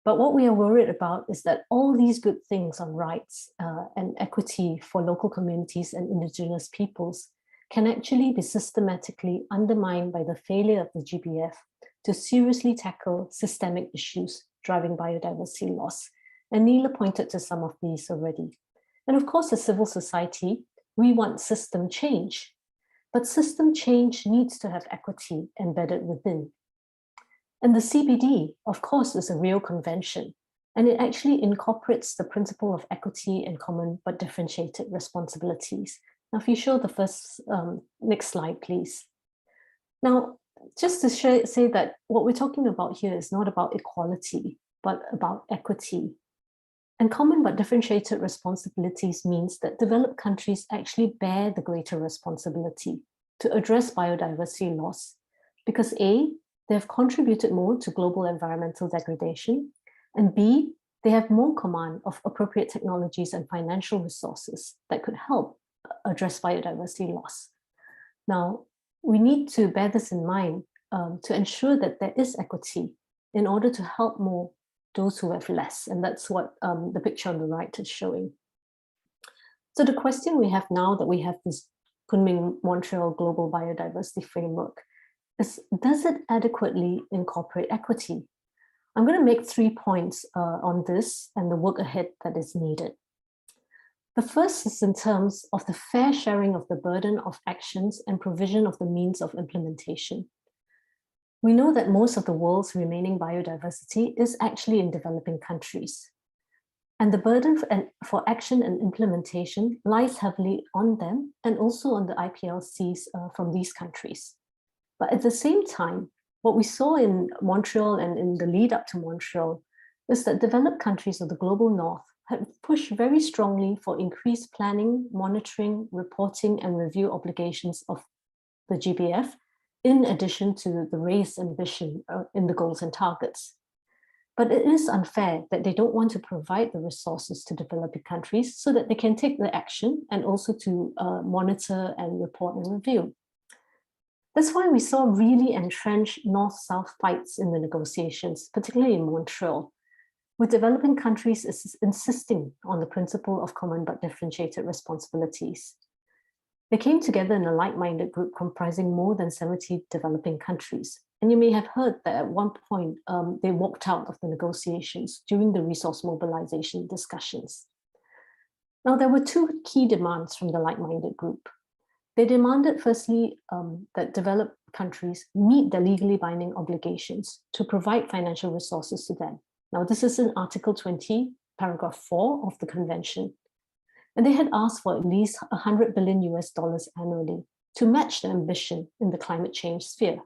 S5: But what we are worried about is that all these good things on rights and equity for local communities and Indigenous peoples can actually be systematically undermined by the failure of the GBF to seriously tackle systemic issues driving biodiversity loss. And Neela pointed to some of these already. And of course, as civil society, we want system change, but system change needs to have equity embedded within. And the CBD, of course, is a real convention, and it actually incorporates the principle of equity and common but differentiated responsibilities. Now, if you show the first, next slide, please. Now, just to say that what we're talking about here is not about equality, but about equity. And common but differentiated responsibilities means that developed countries actually bear the greater responsibility to address biodiversity loss, because A, they have contributed more to global environmental degradation, and B, they have more command of appropriate technologies and financial resources that could help address biodiversity loss. Now, we need to bear this in mind to ensure that there is equity in order to help more those who have less, and that's what the picture on the right is showing. So the question we have now that we have this Kunming-Montreal Global Biodiversity Framework is, does it adequately incorporate equity? I'm going to make 3 points on this and the work ahead that is needed. The first is in terms of the fair sharing of the burden of actions and provision of the means of implementation. We know that most of the world's remaining biodiversity is actually in developing countries. And the burden for action and implementation lies heavily on them and also on the IPLCs from these countries. But at the same time, what we saw in Montreal and in the lead up to Montreal is that developed countries of the global north have pushed very strongly for increased planning, monitoring, reporting, and review obligations of the GBF, in addition to the raised ambition in the goals and targets. But it is unfair that they don't want to provide the resources to developing countries so that they can take the action and also to monitor and report and review. That's why we saw really entrenched north-south fights in the negotiations, particularly in Montreal, with developing countries insisting on the principle of common but differentiated responsibilities. They came together in a like-minded group comprising more than 70 developing countries. And you may have heard that at one point, they walked out of the negotiations during the resource mobilization discussions. Now, there were 2 key demands from the like-minded group. They demanded, firstly, that developed countries meet their legally binding obligations to provide financial resources to them. Now, this is in Article 20, paragraph 4 of the Convention. And they had asked for at least $100 billion annually to match the ambition in the climate change sphere.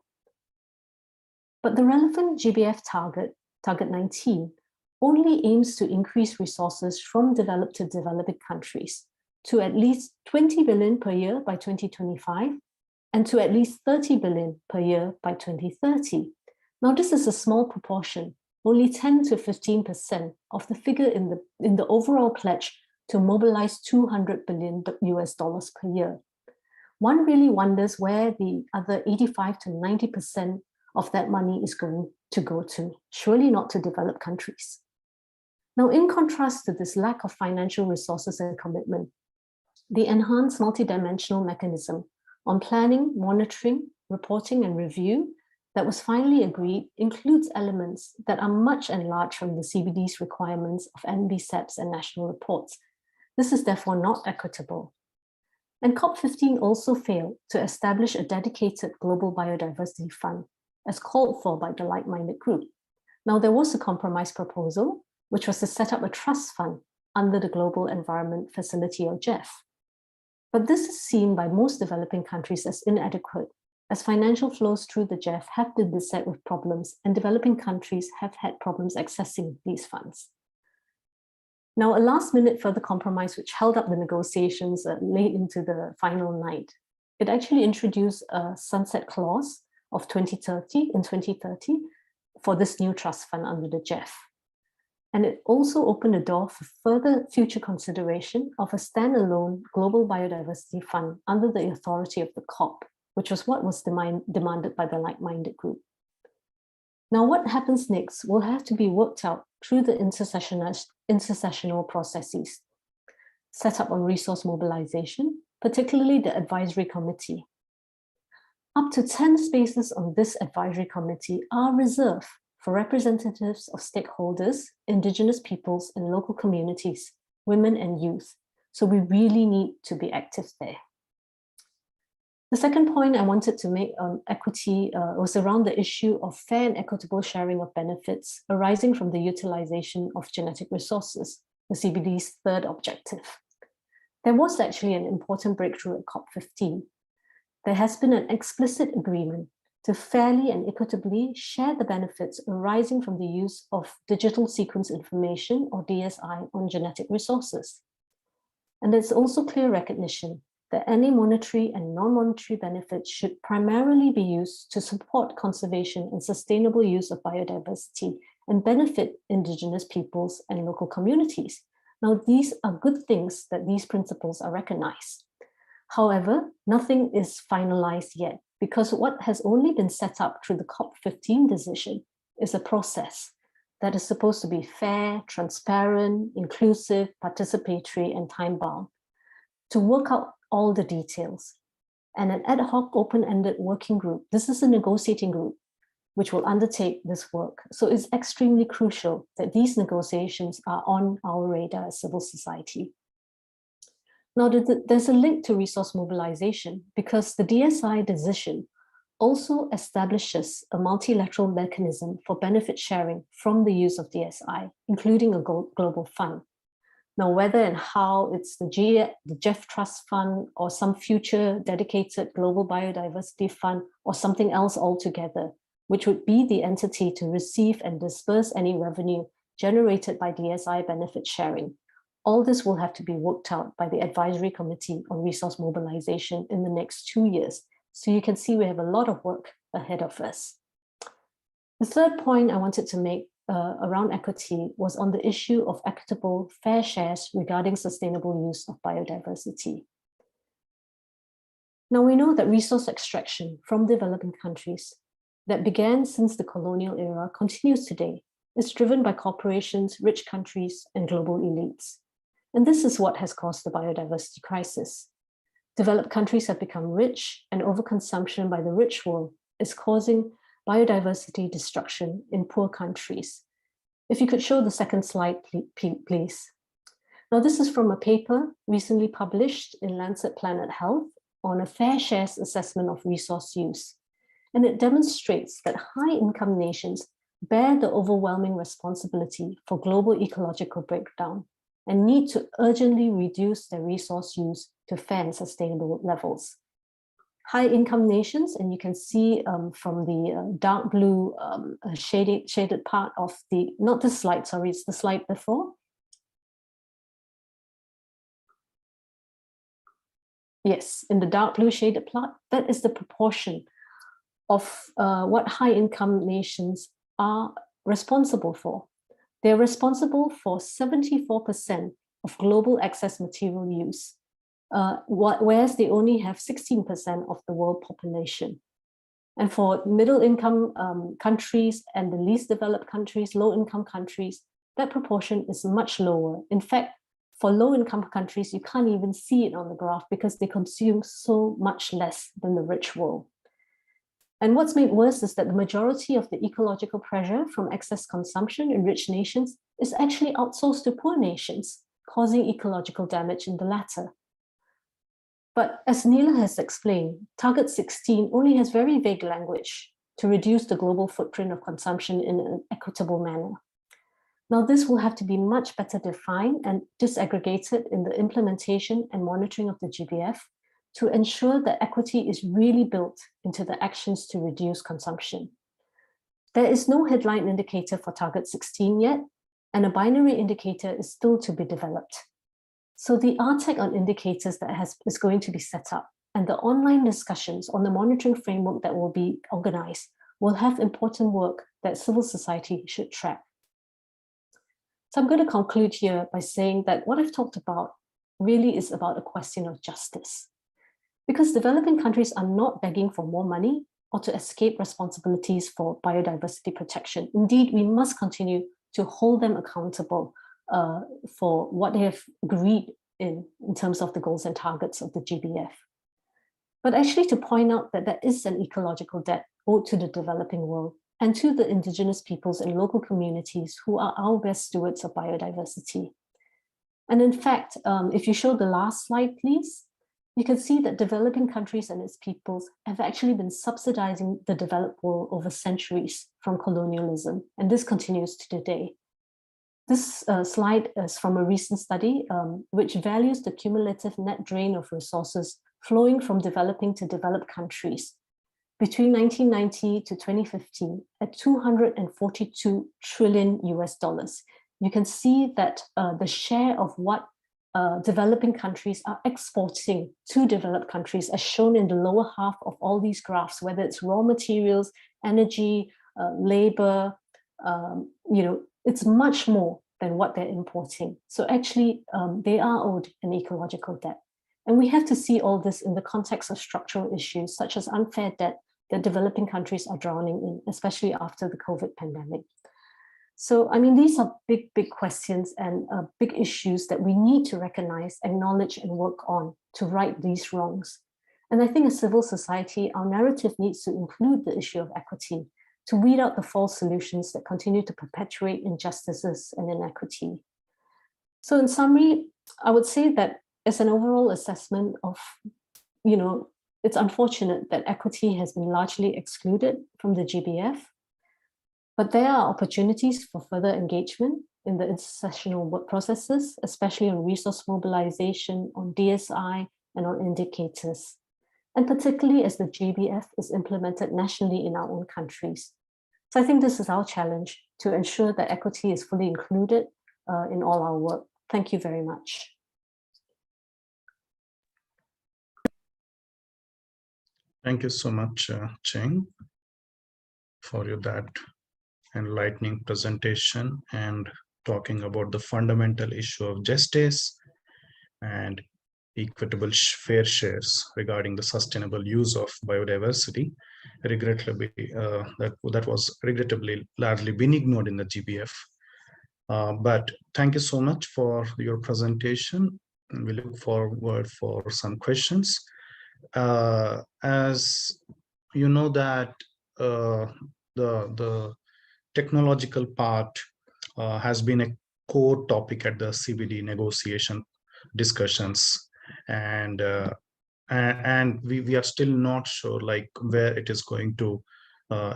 S5: But the relevant GBF target 19, only aims to increase resources from developed to developing countries to at least 20 billion per year by 2025 and to at least 30 billion per year by 2030. Now, this is a small proportion only 10 to 15% of the figure in the overall pledge to mobilize $200 billion per year. One really wonders where the other 85 to 90% of that money is going to go to, surely not to developed countries. Now, in contrast to this lack of financial resources and commitment, the enhanced multidimensional mechanism on planning, monitoring, reporting, and review that was finally agreed includes elements that are much enlarged from the CBD's requirements of NBCEPs and national reports. This is therefore not equitable. And COP15 also failed to establish a dedicated global biodiversity fund, as called for by the like-minded group. Now, there was a compromise proposal, which was to set up a trust fund under the Global Environment Facility, or GBF. But this is seen by most developing countries as inadequate, as financial flows through the GBF have been beset with problems, and developing countries have had problems accessing these funds. Now, a last-minute further compromise which held up the negotiations late into the final night, it actually introduced a sunset clause of 2030 for this new trust fund under the GBF. And it also opened the door for further future consideration of a standalone global biodiversity fund under the authority of the COP, which was what was demanded by the like-minded group. Now, what happens next will have to be worked out through the intersessional processes set up on resource mobilization, particularly the advisory committee. Up to 10 spaces on this advisory committee are reserved for representatives of stakeholders, indigenous peoples and local communities, women and youth. So we really need to be active there. The second point I wanted to make on equity was around the issue of fair and equitable sharing of benefits arising from the utilization of genetic resources, the CBD's third objective. There was actually an important breakthrough at COP15. There has been an explicit agreement to fairly and equitably share the benefits arising from the use of digital sequence information, or DSI, on genetic resources. And there's also clear recognition that any monetary and non-monetary benefits should primarily be used to support conservation and sustainable use of biodiversity and benefit indigenous peoples and local communities. Now, these are good things that these principles are recognized. However, nothing is finalized yet, because what has only been set up through the COP15 decision is a process that is supposed to be fair, transparent, inclusive, participatory, and time-bound to work out all the details. And an ad hoc open-ended working group, this is a negotiating group, which will undertake this work. So it's extremely crucial that these negotiations are on our radar as civil society. Now, there's a link to resource mobilization because the DSI decision also establishes a multilateral mechanism for benefit sharing from the use of DSI, including a global fund. Now, whether and how it's the GBF Trust Fund or some future dedicated global biodiversity fund or something else altogether, which would be the entity to receive and disperse any revenue generated by DSI benefit sharing. All this will have to be worked out by the Advisory Committee on Resource Mobilization in the next 2 years. So you can see we have a lot of work ahead of us. The third point I wanted to make around equity was on the issue of equitable fair shares regarding sustainable use of biodiversity. Now, we know that resource extraction from developing countries that began since the colonial era continues today. It's driven by corporations, rich countries, and global elites. And this is what has caused the biodiversity crisis. Developed countries have become rich, and overconsumption by the rich world is causing biodiversity destruction in poor countries. If you could show the second slide, please. Now, this is from a paper recently published in Lancet Planet Health on a fair shares assessment of resource use. And it demonstrates that high-income nations bear the overwhelming responsibility for global ecological breakdown and need to urgently reduce their resource use to fair and sustainable levels. High-income nations, and you can see from the dark blue shaded part of the, not this slide, sorry, it's the slide before. Yes, in the dark blue shaded plot, that is the proportion of what high-income nations are responsible for? They're responsible for 74% of global excess material use, whereas they only have 16% of the world population. And for middle-income countries and the least developed countries, low-income countries, that proportion is much lower. In fact, for low-income countries, you can't even see it on the graph because they consume so much less than the rich world. And what's made worse is that the majority of the ecological pressure from excess consumption in rich nations is actually outsourced to poor nations, causing ecological damage in the latter. But as Neela has explained, Target 16 only has very vague language to reduce the global footprint of consumption in an equitable manner. Now, this will have to be much better defined and disaggregated in the implementation and monitoring of the GBF to ensure that equity is really built into the actions to reduce consumption. There is no headline indicator for Target 16 yet, and a binary indicator is still to be developed. So the RTEC on indicators that is going to be set up and the online discussions on the monitoring framework that will be organized will have important work that civil society should track. So I'm going to conclude here by saying that what I've talked about really is about a question of justice. Because developing countries are not begging for more money or to escape responsibilities for biodiversity protection. Indeed, we must continue to hold them accountable for what they have agreed in terms of the goals and targets of the GBF. But actually to point out that there is an ecological debt owed to the developing world and to the indigenous peoples and local communities who are our best stewards of biodiversity. And in fact, if you show the last slide, please, you can see that developing countries and its peoples have actually been subsidizing the developed world over centuries from colonialism, and this continues to today. This slide is from a recent study which values the cumulative net drain of resources flowing from developing to developed countries between 1990 to 2015 at 242 trillion US dollars. You can see that the share of what developing countries are exporting to developed countries as shown in the lower half of all these graphs, whether it's raw materials, energy, labor, it's much more than what they're importing. So actually, they are owed an ecological debt. And we have to see all this in the context of structural issues, such as unfair debt that developing countries are drowning in, especially after the COVID pandemic. So, I mean, these are big, big questions and big issues that we need to recognize, acknowledge, and work on to right these wrongs. And I think as civil society, our narrative needs to include the issue of equity, to weed out the false solutions that continue to perpetuate injustices and inequity. So in summary, I would say that as an overall assessment of, it's unfortunate that equity has been largely excluded from the GBF, but there are opportunities for further engagement in the intersessional work processes, especially on resource mobilization, on DSI, and on indicators, and particularly as the GBF is implemented nationally in our own countries. So I think this is our challenge, to ensure that equity is fully included in all our work. Thank you very much.
S1: Thank you so much, Cheng, for that enlightening presentation and talking about the fundamental issue of justice and equitable fair shares regarding the sustainable use of biodiversity. Regrettably, that was regrettably largely been ignored in the GBF. But thank you so much for your presentation. And we look forward for some questions. As you know that the technological part has been a core topic at the CBD negotiation discussions, and we are still not sure like where it is going to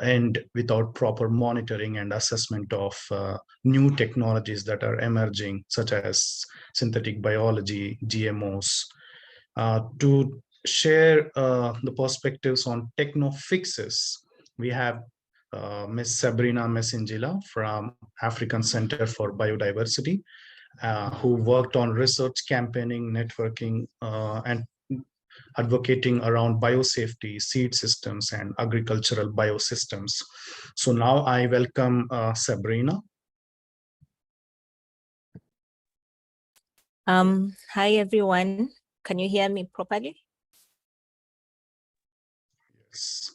S1: end without proper monitoring and assessment of new technologies that are emerging, such as synthetic biology, GMOs. To share the perspectives on techno-fixes, we have Ms. Sabrina Masinjila from African Center for Biodiversity, who worked on research, campaigning, networking, and advocating around biosafety, seed systems, and agricultural biosystems. So now I welcome Sabrina.
S6: Hi, everyone. Can you hear me properly?
S1: Yes.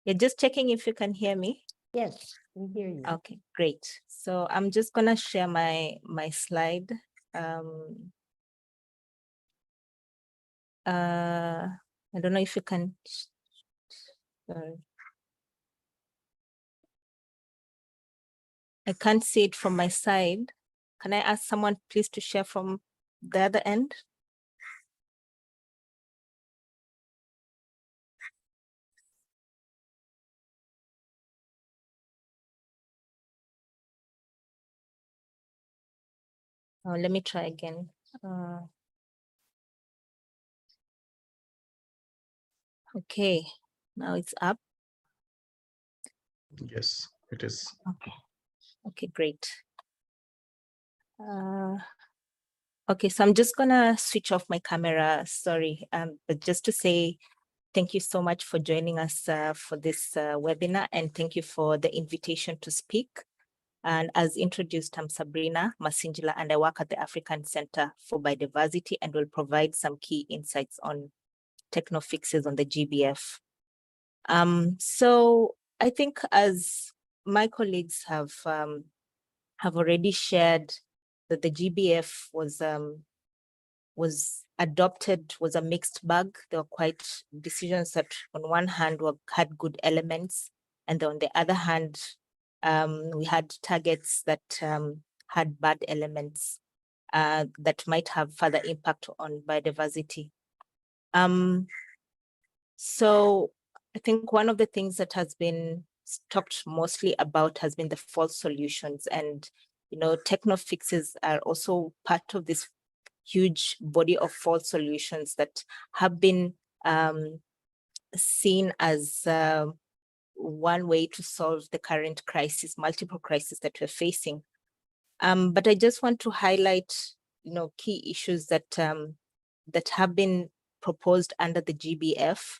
S6: You're just checking if you can hear me?
S2: Yes, we hear you.
S6: Okay, great. So I'm just gonna share my slide. I don't know if you can. Sorry. I can't see it from my side. Can I ask someone please to share from the other end? Oh, let me try again. Okay, now it's up.
S1: Yes, it is.
S6: Okay, great. Okay, so I'm just gonna switch off my camera, sorry, but just to say thank you so much for joining us for this webinar, and thank you for the invitation to speak. And as introduced, I'm Sabrina Masinjila, and I work at the African Center for Biodiversity, and will provide some key insights on techno-fixes on the GBF. So I think as my colleagues have already shared, that the GBF was adopted, was a mixed bag. There were quite decisions that on one hand had good elements, and on the other hand, we had targets that had bad elements that might have further impact on biodiversity. So I think one of the things that has been talked mostly about has been the false solutions, and techno-fixes are also part of this huge body of false solutions that have been seen as one way to solve the current crisis, multiple crises that we're facing. But I just want to highlight, key issues that that have been proposed under the GBF,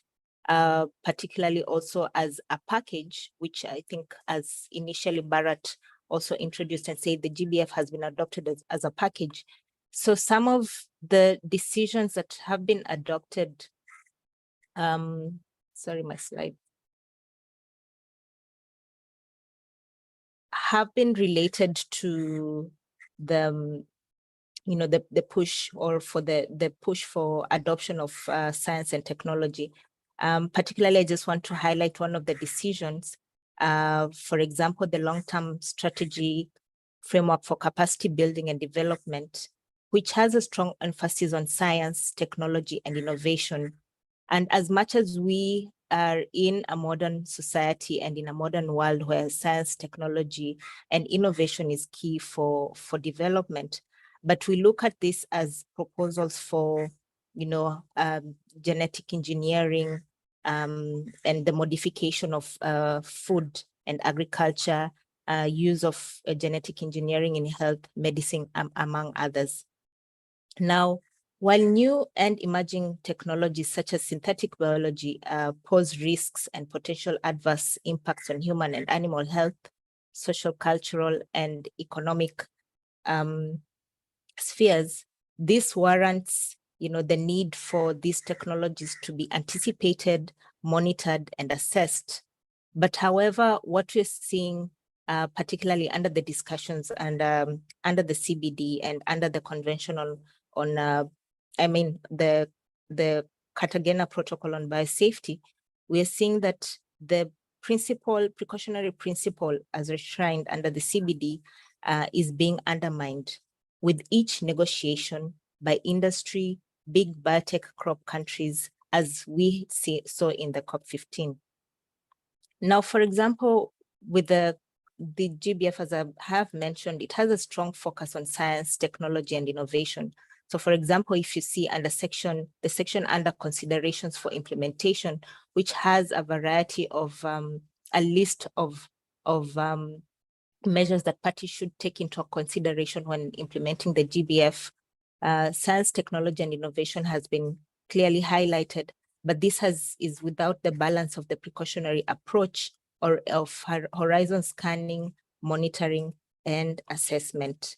S6: particularly also as a package, which I think as initially Bharat also introduced and said the GBF has been adopted as a package. So some of the decisions that have been adopted, sorry, my slide, have been related to the the push, or for the push for adoption of science and technology. Particularly, I just want to highlight one of the decisions. For example, the long-term strategy framework for capacity building and development, which has a strong emphasis on science, technology, and innovation. And as much as we are in a modern society and in a modern world where science, technology, and innovation is key for development, but we look at this as proposals for, genetic engineering and the modification of food and agriculture, use of genetic engineering in health, medicine, among others. Now, while new and emerging technologies such as synthetic biology pose risks and potential adverse impacts on human and animal health, social, cultural, and economic spheres, this warrants, the need for these technologies to be anticipated, monitored, and assessed. But however, what we're seeing, particularly under the discussions and under the CBD and under the convention on the Cartagena Protocol on biosafety, we're seeing that the precautionary principle as enshrined under the CBD is being undermined with each negotiation by industry, big biotech crop countries, as we saw in the COP15. Now, for example, with the GBF, as I have mentioned, it has a strong focus on science, technology, and innovation. So, for example, if you see under the section under considerations for implementation, which has a variety of a list of measures that parties should take into consideration when implementing the GBF. Science, technology, and innovation has been clearly highlighted, but this is without the balance of the precautionary approach or of horizon scanning, monitoring, and assessment.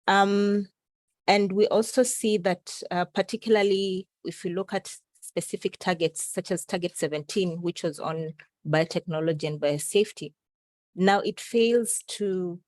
S6: And we also see that particularly if we look at specific targets, such as target 17, which was on biotechnology and biosafety, now it fails to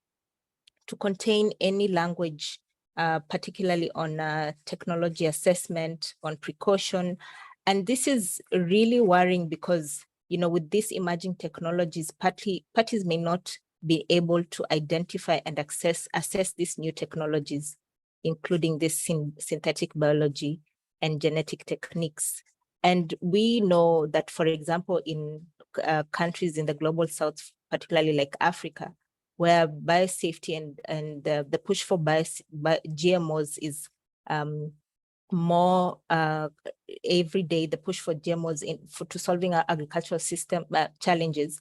S6: contain any language, particularly on technology assessment, on precaution. And this is really worrying because, with these emerging technologies, parties may not be able to identify and assess these new technologies, including this synthetic biology and genetic techniques. And we know that, for example, in countries in the global south, particularly like Africa, where biosafety and the push for GMOs is more every day, the push for GMOs to solving our agricultural system challenges,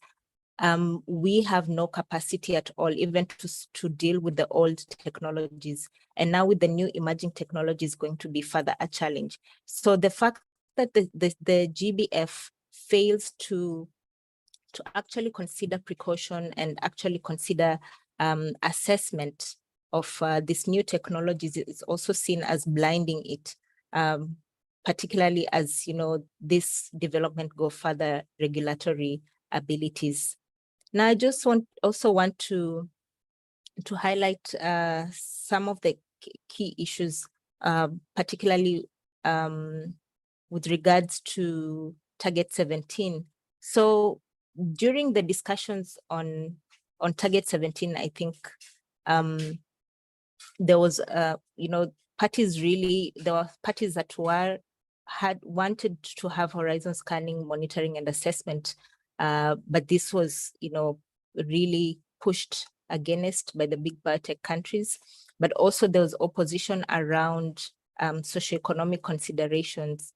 S6: we have no capacity at all even to deal with the old technologies. And now with the new emerging technologies going to be further a challenge. So the fact that the GBF fails to actually consider precaution and actually consider assessment of these new technologies is also seen as blinding it, particularly as this development go further regulatory abilities. Now, I just also want to highlight some of the key issues, particularly with regards to target 17. So during the discussions on target 17, I think there was parties that had wanted to have horizon scanning, monitoring, and assessment, but this was really pushed against by the big biotech countries. But also there was opposition around socioeconomic considerations.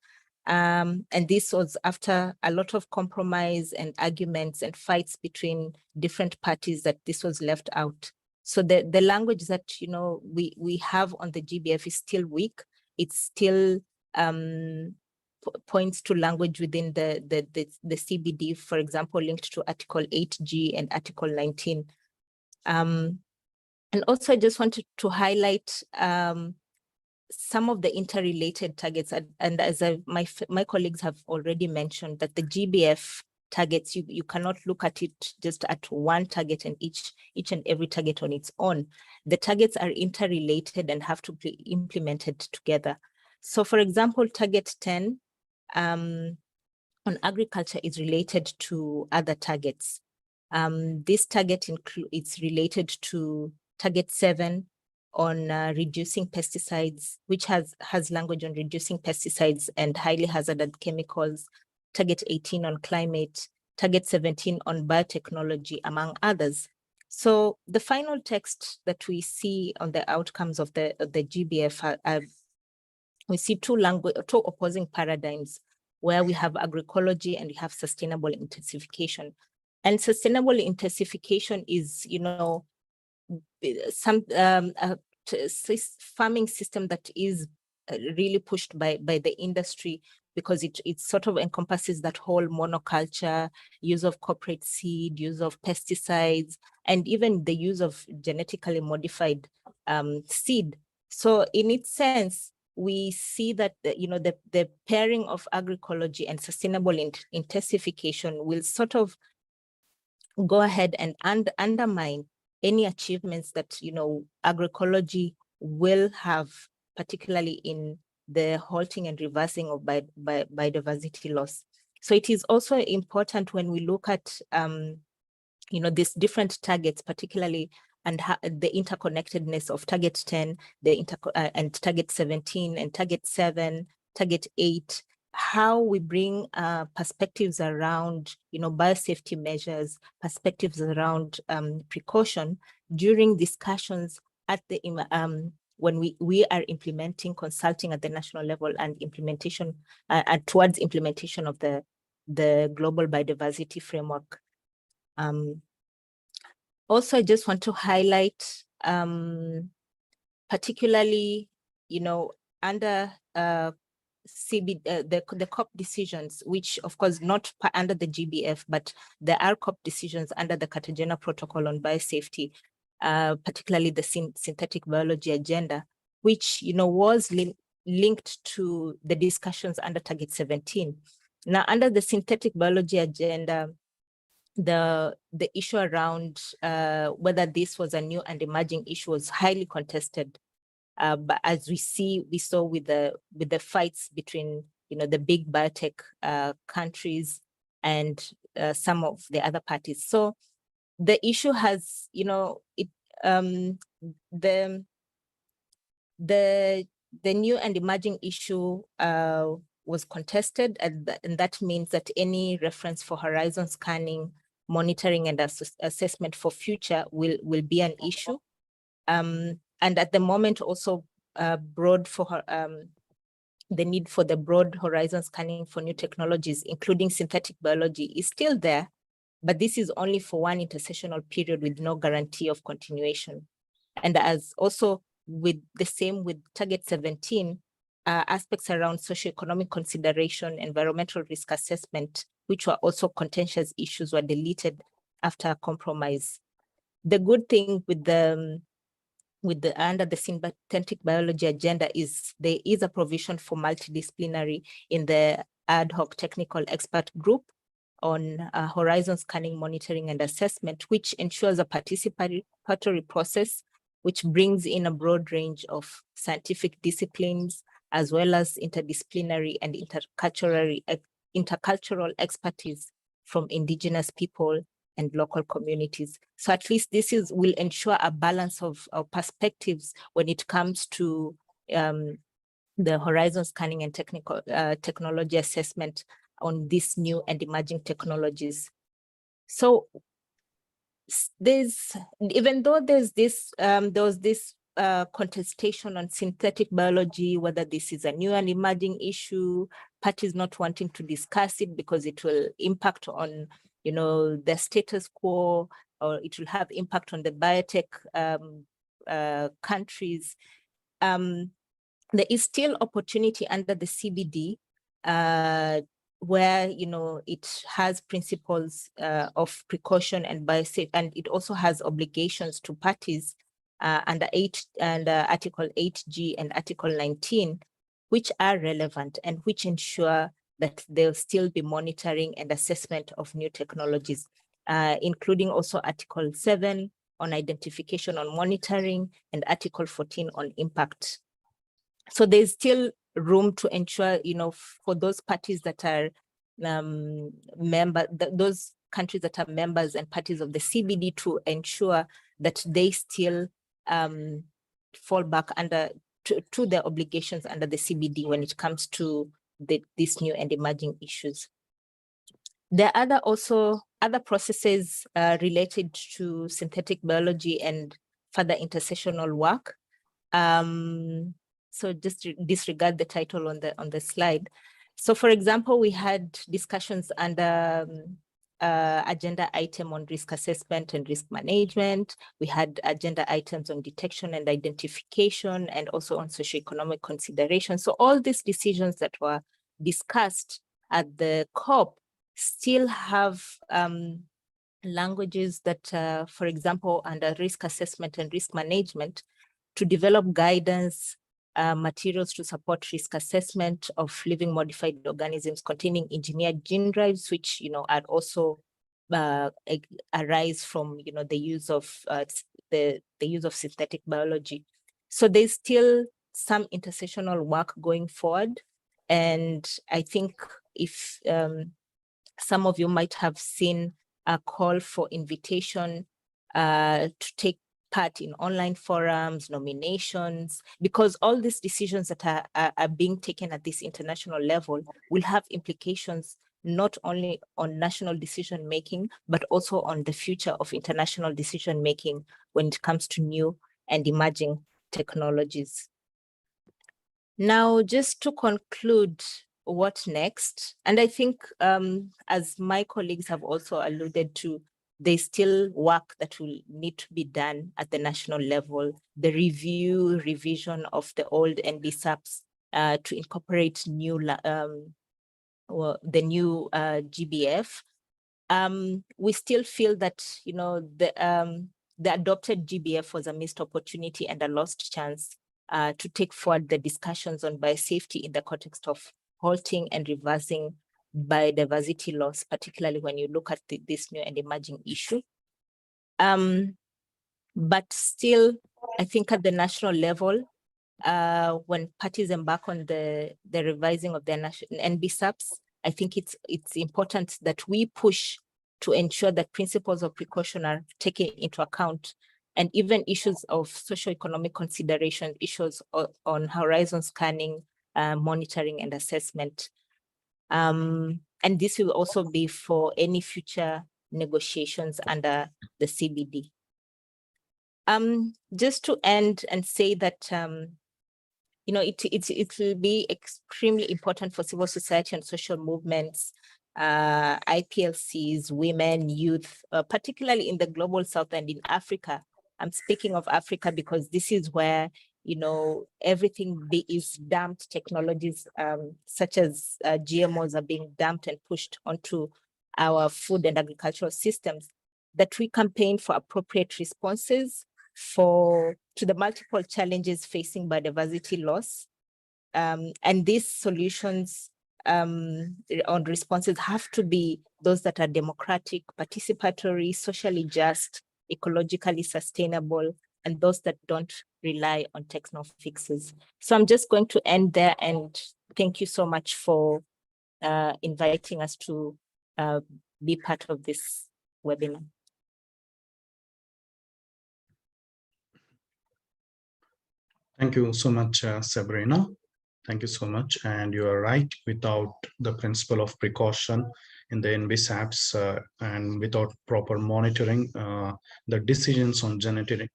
S6: And this was after a lot of compromise and arguments and fights between different parties that this was left out. So the language that we have on the GBF is still weak. It's still points to language within the CBD, for example, linked to Article 8G and Article 19. And also I just wanted to highlight some of the interrelated targets, and as my colleagues have already mentioned, that the GBF targets, you cannot look at it just at one target and each and every target on its own. The targets are interrelated and have to be implemented together. So for example, target 10 on agriculture is related to other targets. This target is related to target 7 on reducing pesticides, which has language on reducing pesticides and highly hazardous chemicals, target 18 on climate, target 17 on biotechnology, among others. So the final text that we see on the outcomes of the GBF, we see two opposing paradigms, where we have agroecology and we have sustainable intensification. And sustainable intensification is, some farming system that is really pushed by the industry, because it sort of encompasses that whole monoculture, use of corporate seed, use of pesticides, and even the use of genetically modified seed. So in its sense, we see that the pairing of agroecology and sustainable intensification will sort of go ahead and undermine any achievements that agroecology will have, particularly in the halting and reversing of biodiversity loss. So it is also important when we look at these different targets, particularly and the interconnectedness of target 10, and target 17 and target 7, target 8, how we bring perspectives around biosafety measures, perspectives around precaution during discussions at the when we are implementing, consulting at the national level, and implementation towards implementation of the global biodiversity framework. Also, I just want to highlight particularly under the COP decisions, which of course not under the GBF, but there are COP decisions under the Cartagena Protocol on biosafety, particularly the synthetic biology agenda, which was linked to the discussions under Target 17. Now, under the synthetic biology agenda, the issue around whether this was a new and emerging issue was highly contested. But as we saw with the fights between the big biotech countries and some of the other parties. So the issue has the new and emerging issue was contested, and that means that any reference for horizon scanning, monitoring, and assessment for future will be an issue. And at the moment, also the need for the broad horizon scanning for new technologies, including synthetic biology, is still there, but this is only for one intersessional period with no guarantee of continuation. And as also with Target 17, aspects around socioeconomic consideration, environmental risk assessment, which were also contentious issues, were deleted after a compromise. The good thing under the synthetic biology agenda is there is a provision for multidisciplinary in the ad hoc technical expert group on horizon scanning, monitoring, and assessment, which ensures a participatory process, which brings in a broad range of scientific disciplines, as well as interdisciplinary and intercultural expertise from indigenous people and local communities. So at least this will ensure a balance of perspectives when it comes to the horizon scanning and technology assessment on these new and emerging technologies. So even though there was this contestation on synthetic biology, whether this is a new and emerging issue, parties not wanting to discuss it because it will impact on the status quo, or it will have impact on the biotech countries. There is still opportunity under the CBD where it has principles of precaution and biosafety, and it also has obligations to parties under Article 8G and Article 19, which are relevant and which ensure that there'll still be monitoring and assessment of new technologies, including also Article 7 on identification on monitoring and Article 14 on impact. So there's still room to ensure, for those parties that are those countries that are members and parties of the CBD, to ensure that they still fall back to their obligations under the CBD when it comes to these new and emerging issues. There are other processes related to synthetic biology and further intersessional work. So just disregard the title on the slide. So for example, we had discussions under agenda item on risk assessment and risk management. We had agenda items on detection and identification, and also on socioeconomic consideration. So all these decisions that were discussed at the COP still have languages that, for example, under risk assessment and risk management, to develop guidance, materials to support risk assessment of living modified organisms containing engineered gene drives, which are also arise from the use of synthetic biology. So there's still some intersessional work going forward, and I think if some of you might have seen a call for invitation to take part in online forums, nominations, because all these decisions that are being taken at this international level will have implications not only on national decision making, but also on the future of international decision making when it comes to new and emerging technologies. Now, just to conclude, what next? And I think, as my colleagues have also alluded to, there's still work that will need to be done at the national level, the revision of the old NBSAPs to incorporate the new GBF. We still feel that, you know, the adopted GBF was a missed opportunity and a lost chance to take forward the discussions on biosafety in the context of halting and reversing biodiversity loss, particularly when you look at this new and emerging issue. But still, I think at the national level, when parties embark on the revising of their national NBSAPs, I think it's important that we push to ensure that principles of precaution are taken into account, and even issues of socioeconomic consideration, issues on horizon scanning, monitoring and assessment. And this will also be for any future negotiations under the CBD. Just to end and say that, you know, it will be extremely important for civil society and social movements, IPLCs, women, youth, particularly in the global south and in Africa. I'm speaking of Africa because this is where, you know, everything is dumped. Technologies such as GMOs are being dumped and pushed onto our food and agricultural systems, that we campaign for appropriate responses to the multiple challenges facing biodiversity loss. And these solutions on responses have to be those that are democratic, participatory, socially just, ecologically sustainable, and those that don't rely on techno-fixes. So I'm just going to end there, and thank you so much for inviting us to be part of this webinar.
S1: Thank you so much, Sabrina. Thank you so much. And you are right, without the principle of precaution in the NBSAPs and without proper monitoring, the decisions on genetic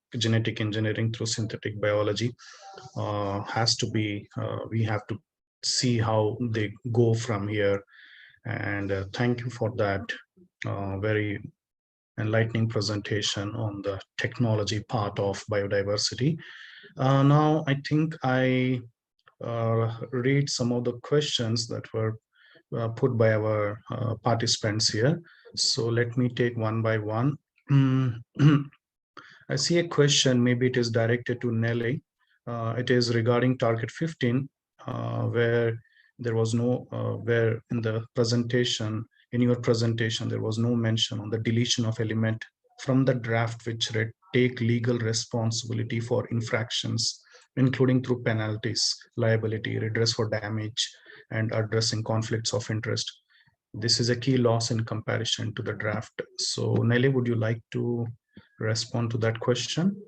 S1: engineering through synthetic biology has to be, we have to see how they go from here. And thank you for that very enlightening presentation on the technology part of biodiversity. Now, I think I read some of the questions that were put by our participants here. So let me take one by one. I see a question, maybe it is directed to Nelly. It is regarding target 15, where there was no, where in the presentation, in your presentation, there was no mention on the deletion of element from the draft which read take legal responsibility for infractions, including through penalties, liability, redress for damage, and addressing conflicts of interest. This is a key loss in comparison to the draft. So Nelly, would you like to respond to that question?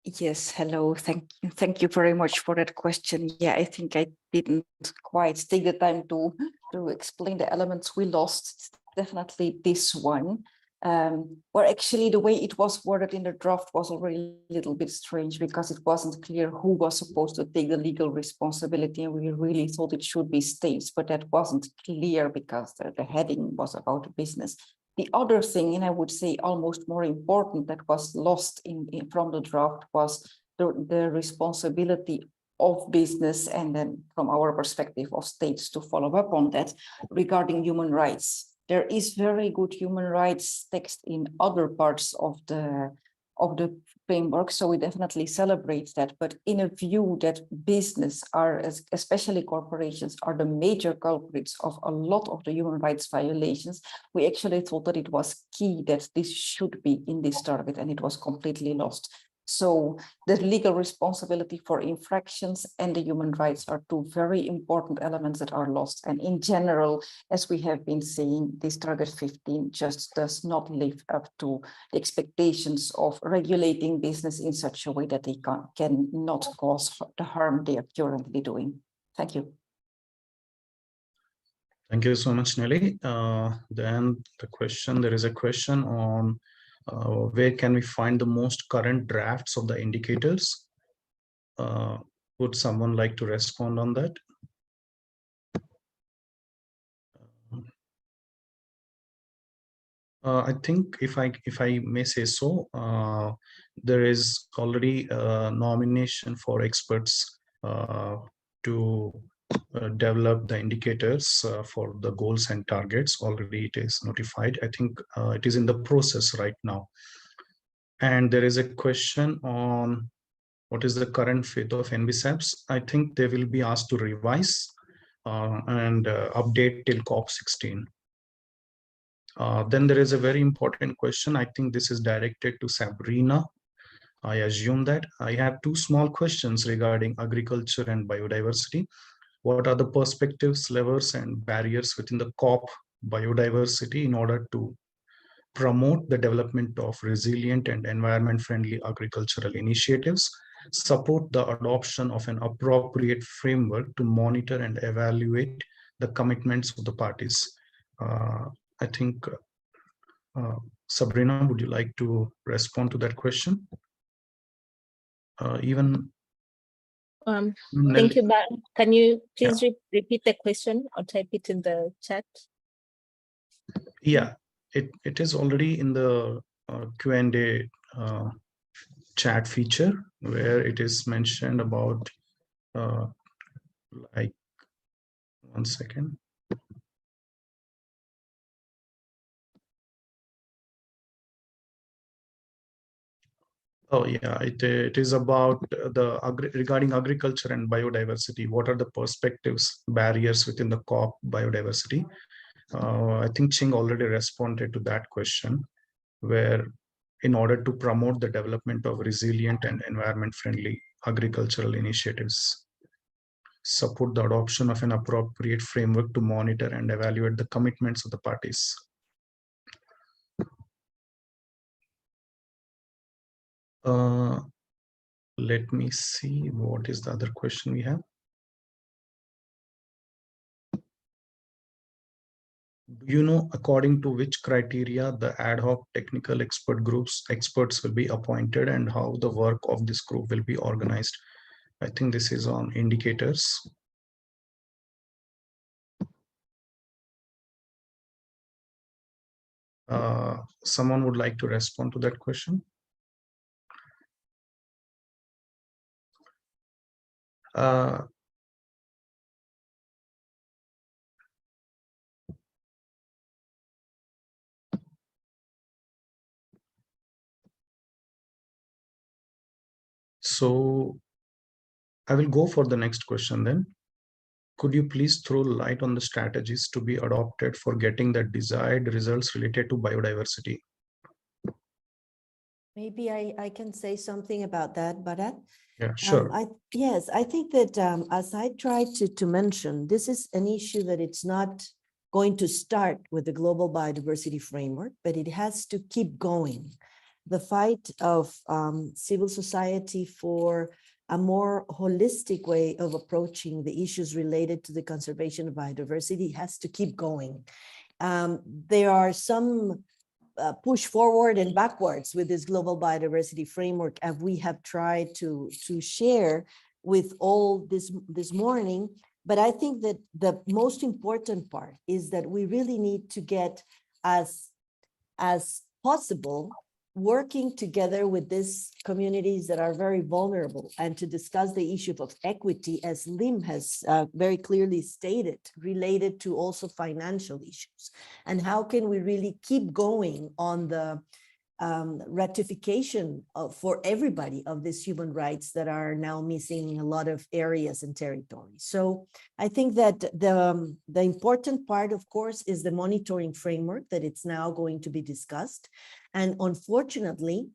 S4: Yes, hello. Thank you very much for that question. Yeah, I think I didn't quite take the time to explain the elements we lost. Definitely this one. Or actually the way it was worded in the draft was already a little bit strange because it wasn't clear who was supposed to take the legal responsibility, and we really thought it should be states, but that wasn't clear because the heading was about business. The other thing, and I would say almost more important, that was lost from the draft was the responsibility of business, and then from our perspective of states to follow up on that regarding human rights. There is very good human rights text in other parts of the framework, so we definitely celebrate that. But in a view that business are, especially corporations, are the major culprits of a lot of the human rights violations, we actually thought that it was key that this should be in this target, and it was completely lost. So the legal responsibility for infractions and the human rights are two very important elements that are lost. And in general, as we have been saying, this target 15 just does not live up to the expectations of regulating business in such a way that they cannot cause the harm they are currently doing. Thank you.
S1: Thank you so much, Nelly. Then there is a question on where can we find the most current drafts of the indicators? Would someone like to respond on that? I think if I may say so, there is already a nomination for experts to develop the indicators for the goals and targets. Already it is notified. I think it is in the process right now. And there is a question on what is the current fate of NBSAPs. I think they will be asked to revise and update till COP16. Then there is a very important question. I think this is directed to Sabrina. I assume that. I have two small questions regarding agriculture and biodiversity. What are the perspectives, levers, and barriers within the COP biodiversity in order to promote the development of resilient and environment-friendly agricultural initiatives, support the adoption of an appropriate framework to monitor and evaluate the commitments of the parties? I think, Sabrina, would you like to respond to that question?
S6: Thank you, but can you please repeat the question or type it in the chat?
S1: Yeah, it is already in the Q&A chat feature where it is mentioned about, like, one second. Oh yeah, it is about regarding agriculture and biodiversity. What are the perspectives, barriers within the COP biodiversity? I think Ching already responded to that question, where in order to promote the development of resilient and environment-friendly agricultural initiatives, support the adoption of an appropriate framework to monitor and evaluate the commitments of the parties. Let me see, what is the other question we have? Do you know according to which criteria the ad hoc technical experts will be appointed and how the work of this group will be organized? I think this is on indicators. Someone would like to respond to that question? So I will go for the next question then. Could you please throw light on the strategies to be adopted for getting the desired results related to biodiversity?
S2: Maybe I can say something about that, Bharat.
S1: Yeah, sure.
S2: Yes, I think that as I tried to mention, this is an issue that it's not going to start with the global biodiversity framework, but it has to keep going. The fight of civil society for a more holistic way of approaching the issues related to the conservation of biodiversity has to keep going. There are some push forward and backwards with this global biodiversity framework, as we have tried to share with all this morning. But I think that the most important part is that we really need to get as possible working together with these communities that are very vulnerable and to discuss the issue of equity, as Lim has very clearly stated, related to also financial issues. And how can we really keep going on the ratification for everybody of these human rights that are now missing in a lot of areas and territories. So I think that the important part, of course, is the monitoring framework that it's now going to be discussed. And unfortunately,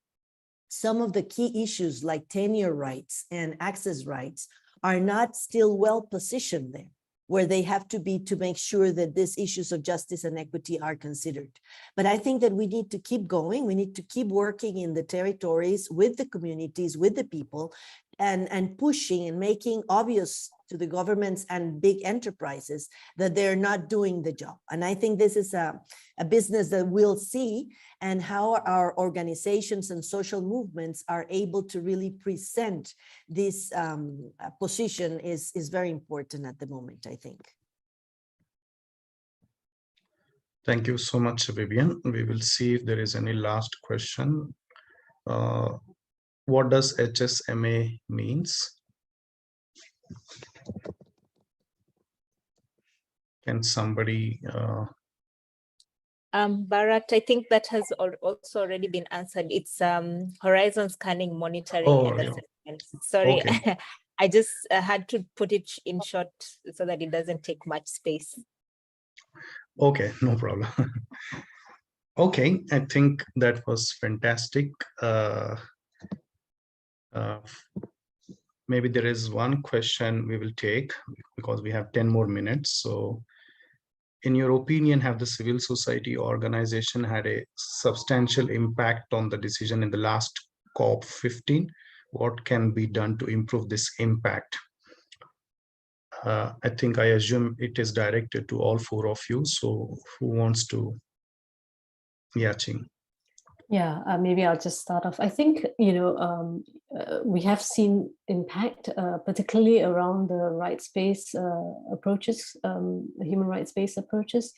S2: some of the key issues like tenure rights and access rights are not still well positioned there, where they have to be to make sure that these issues of justice and equity are considered. But I think that we need to keep going. We need to keep working in the territories with the communities, with the people, and pushing and making obvious to the governments and big enterprises that they're not doing the job. And I think this is a business that we'll see, and how our organizations and social movements are able to really present this position is very important at the moment, I think.
S1: Thank you so much, Vivian. We will see if there is any last question. What does HSMA means? Can somebody?
S6: Bharat, I think that has also already been answered. It's horizon scanning, monitoring, and assessment. Sorry, okay. I just had to put it in short so that it doesn't take much space.
S1: Okay, no problem. Okay, I think that was fantastic. Maybe there is one question we will take because we have 10 more minutes. So in your opinion, have the civil society organization had a substantial impact on the decision in the last COP15? What can be done to improve this impact? I think I assume it is directed to all four of you. So who wants to? Yeah, Ching.
S5: Yeah, maybe I'll just start off. I think, we have seen impact, particularly around the rights-based approaches, human rights-based approaches.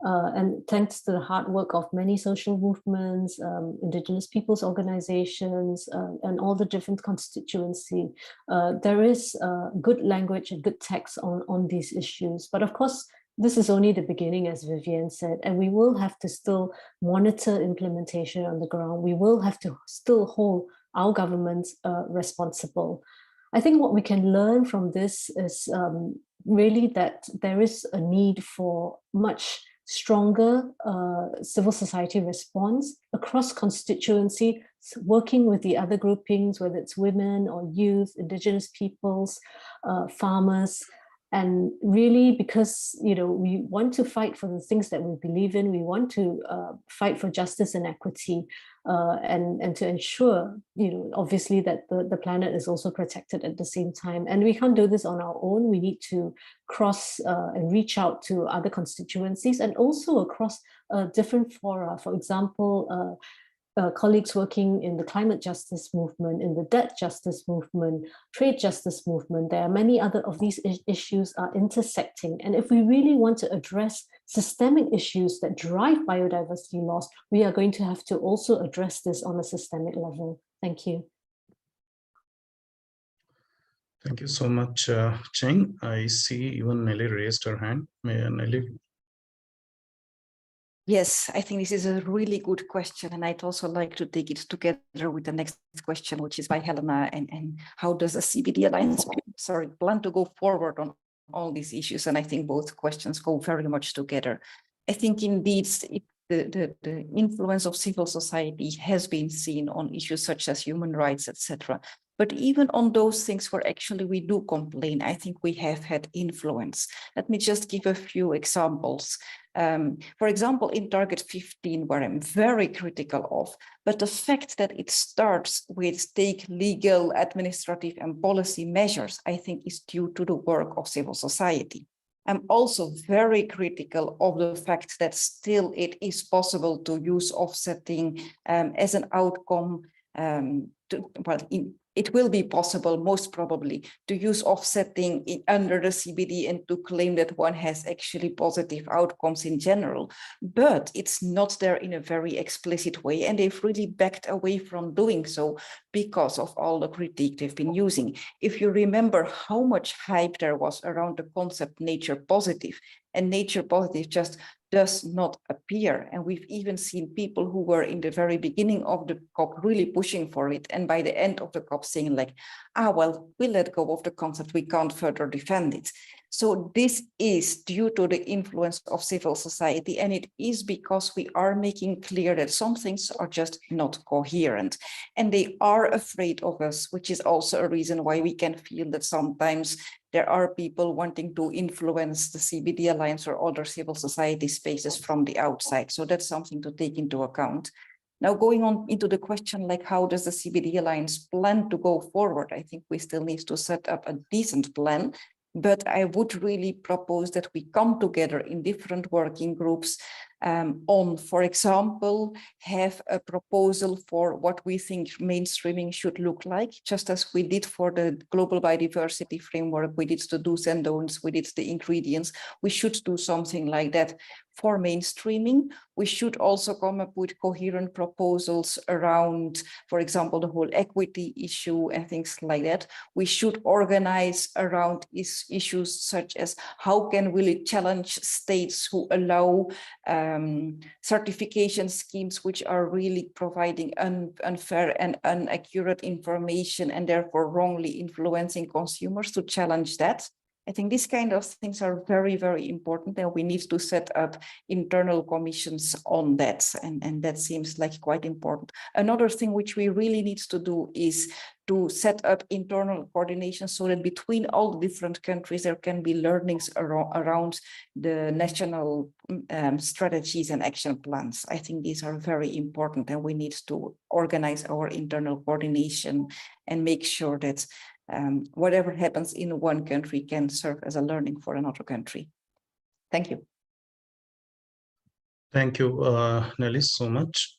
S5: And thanks to the hard work of many social movements, indigenous peoples organizations, and all the different constituency, there is good language and good text on these issues. But of course, this is only the beginning, as Vivian said, and we will have to still monitor implementation on the ground. We will have to still hold our governments responsible. I think what we can learn from this is really that there is a need for much stronger civil society response across constituency, working with the other groupings, whether it's women or youth, indigenous peoples, farmers. And really, because we want to fight for the things that we believe in, we want to fight for justice and equity, and to ensure, obviously that the planet is also protected at the same time. And we can't do this on our own. We need to cross and reach out to other constituencies and also across different fora. For example, colleagues working in the climate justice movement, in the debt justice movement, trade justice movement. There are many other of these issues are intersecting. And if we really want to address systemic issues that drive biodiversity loss, we are going to have to also address this on a systemic level. Thank you.
S1: Thank you so much, Cheng. I see even Nelly raised her hand. Nelly.
S4: Yes, I think this is a really good question, and I'd also like to take it together with the next question, which is by Helena, and how does the CBD Alliance plan to go forward on all these issues? And I think both questions go very much together. I think indeed the influence of civil society has been seen on issues such as human rights, etc. But even on those things where actually we do complain, I think we have had influence. Let me just give a few examples. For example, in Target 15, where I'm very critical of, but the fact that it starts with take legal, administrative, and policy measures, I think is due to the work of civil society. I'm also very critical of the fact that still it is possible to use offsetting as an outcome. It will be possible, most probably, to use offsetting under the CBD and to claim that one has actually positive outcomes in general. But it's not there in a very explicit way, and they've really backed away from doing so because of all the critique they've been using. If you remember how much hype there was around the concept nature positive, and nature positive just does not appear. And we've even seen people who were in the very beginning of the COP really pushing for it. And by the end of the COP saying like, well, we let go of the concept, we can't further defend it. So this is due to the influence of civil society. And it is because we are making clear that some things are just not coherent. And they are afraid of us, which is also a reason why we can feel that sometimes there are people wanting to influence the CBD Alliance or other civil society spaces from the outside. So that's something to take into account. Now, going on into the question, like how does the CBD Alliance plan to go forward? I think we still need to set up a decent plan, but I would really propose that we come together in different working groups, on, for example, have a proposal for what we think mainstreaming should look like, just as we did for the global biodiversity framework. We did the do's and don'ts, we did the ingredients. We should do something like that for mainstreaming. We should also come up with coherent proposals around, for example, the whole equity issue and things like that. We should organize around issues such as how can we challenge states who allow certification schemes which are really providing unfair and inaccurate information and therefore wrongly influencing consumers, to challenge that. I think these kind of things are very, very important, and we need to set up internal commissions on that. And that seems like quite important. Another thing which we really need to do is to set up internal coordination so that between all the different countries, there can be learnings around the national strategies and action plans. I think these are very important, and we need to organize our internal coordination and make sure that whatever happens in one country can serve as a learning for another country. Thank you.
S1: Thank you, Nelly, so much.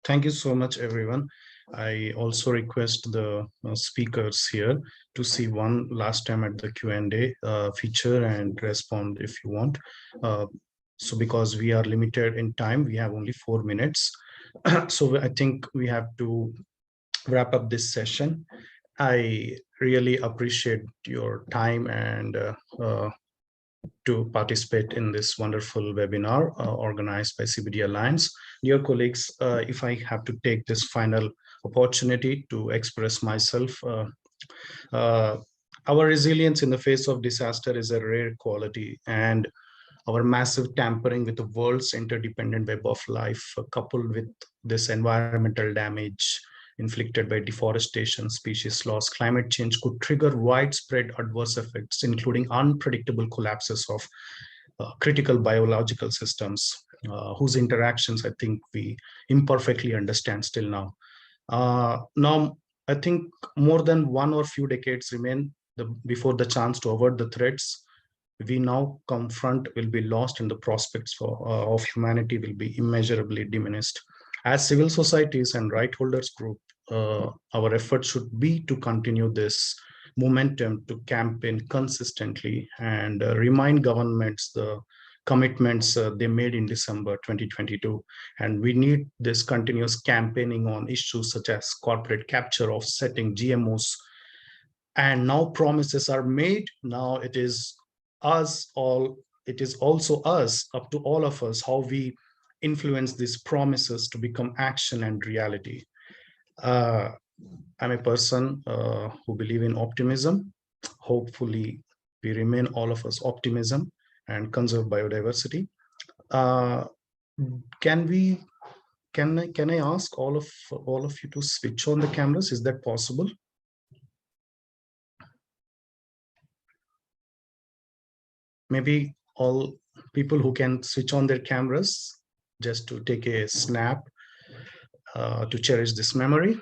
S1: Thank you so much, everyone. I also request the speakers here to see one last time at the Q&A feature and respond if you want. So because we are limited in time, we have only 4 minutes. So I think we have to wrap up this session. I really appreciate your time and to participate in this wonderful webinar organized by CBD Alliance. Dear colleagues, if I have to take this final opportunity to express myself, our resilience in the face of disaster is a rare quality, and our massive tampering with the world's interdependent web of life, coupled with this environmental damage inflicted by deforestation, species loss, climate change, could trigger widespread adverse effects, including unpredictable collapses of critical biological systems, whose interactions I think we imperfectly understand still now. Now, I think more than one or few decades remain before the chance to avert the threats we now confront will be lost, and the prospects of humanity will be immeasurably diminished. As civil societies and right holders group, our effort should be to continue this momentum, to campaign consistently and remind governments the commitments they made in December 2022. And we need this continuous campaigning on issues such as corporate capture, offsetting GMOs. And now promises are made. Now it is us all, it is also us, up to all of us, how we influence these promises to become action and reality. I'm a person who believes in optimism. Hopefully, we remain all of us optimism and conserve biodiversity. Can I ask all of you to switch on the cameras? Is that possible? Maybe all people who can switch on their cameras just to take a snap to cherish this memory.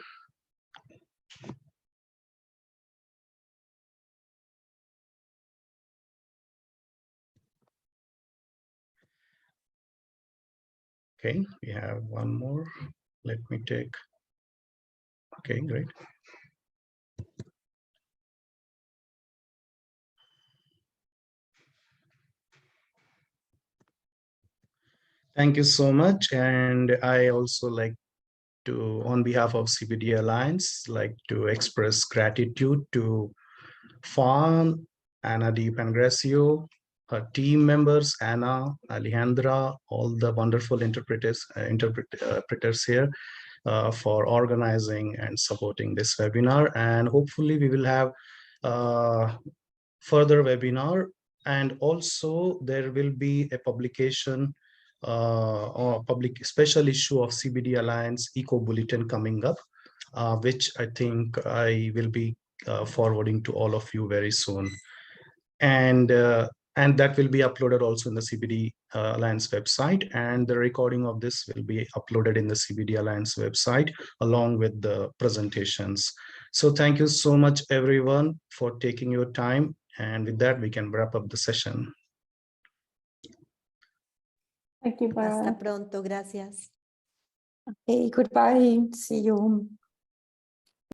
S1: Okay, we have one more. Let me take. Okay, great. Thank you so much. And I also like to, on behalf of CBD Alliance, like to express gratitude to Fawn, Anna Di Pangracio, her team members, Anna, Alejandra, all the wonderful interpreters here for organizing and supporting this webinar. And hopefully we will have further webinar, and also there will be a publication or public special issue of CBD Alliance Eco Bulletin coming up, which I think I will be forwarding to all of you very soon. And that will be uploaded also in the CBD Alliance website, and the recording of this will be uploaded in the CBD Alliance website along with the presentations. So thank you so much everyone for taking your time, and with that we can wrap up the session.
S5: Thank you, Bharat.
S2: Hasta pronto, gracias.
S4: Okay, goodbye. See you.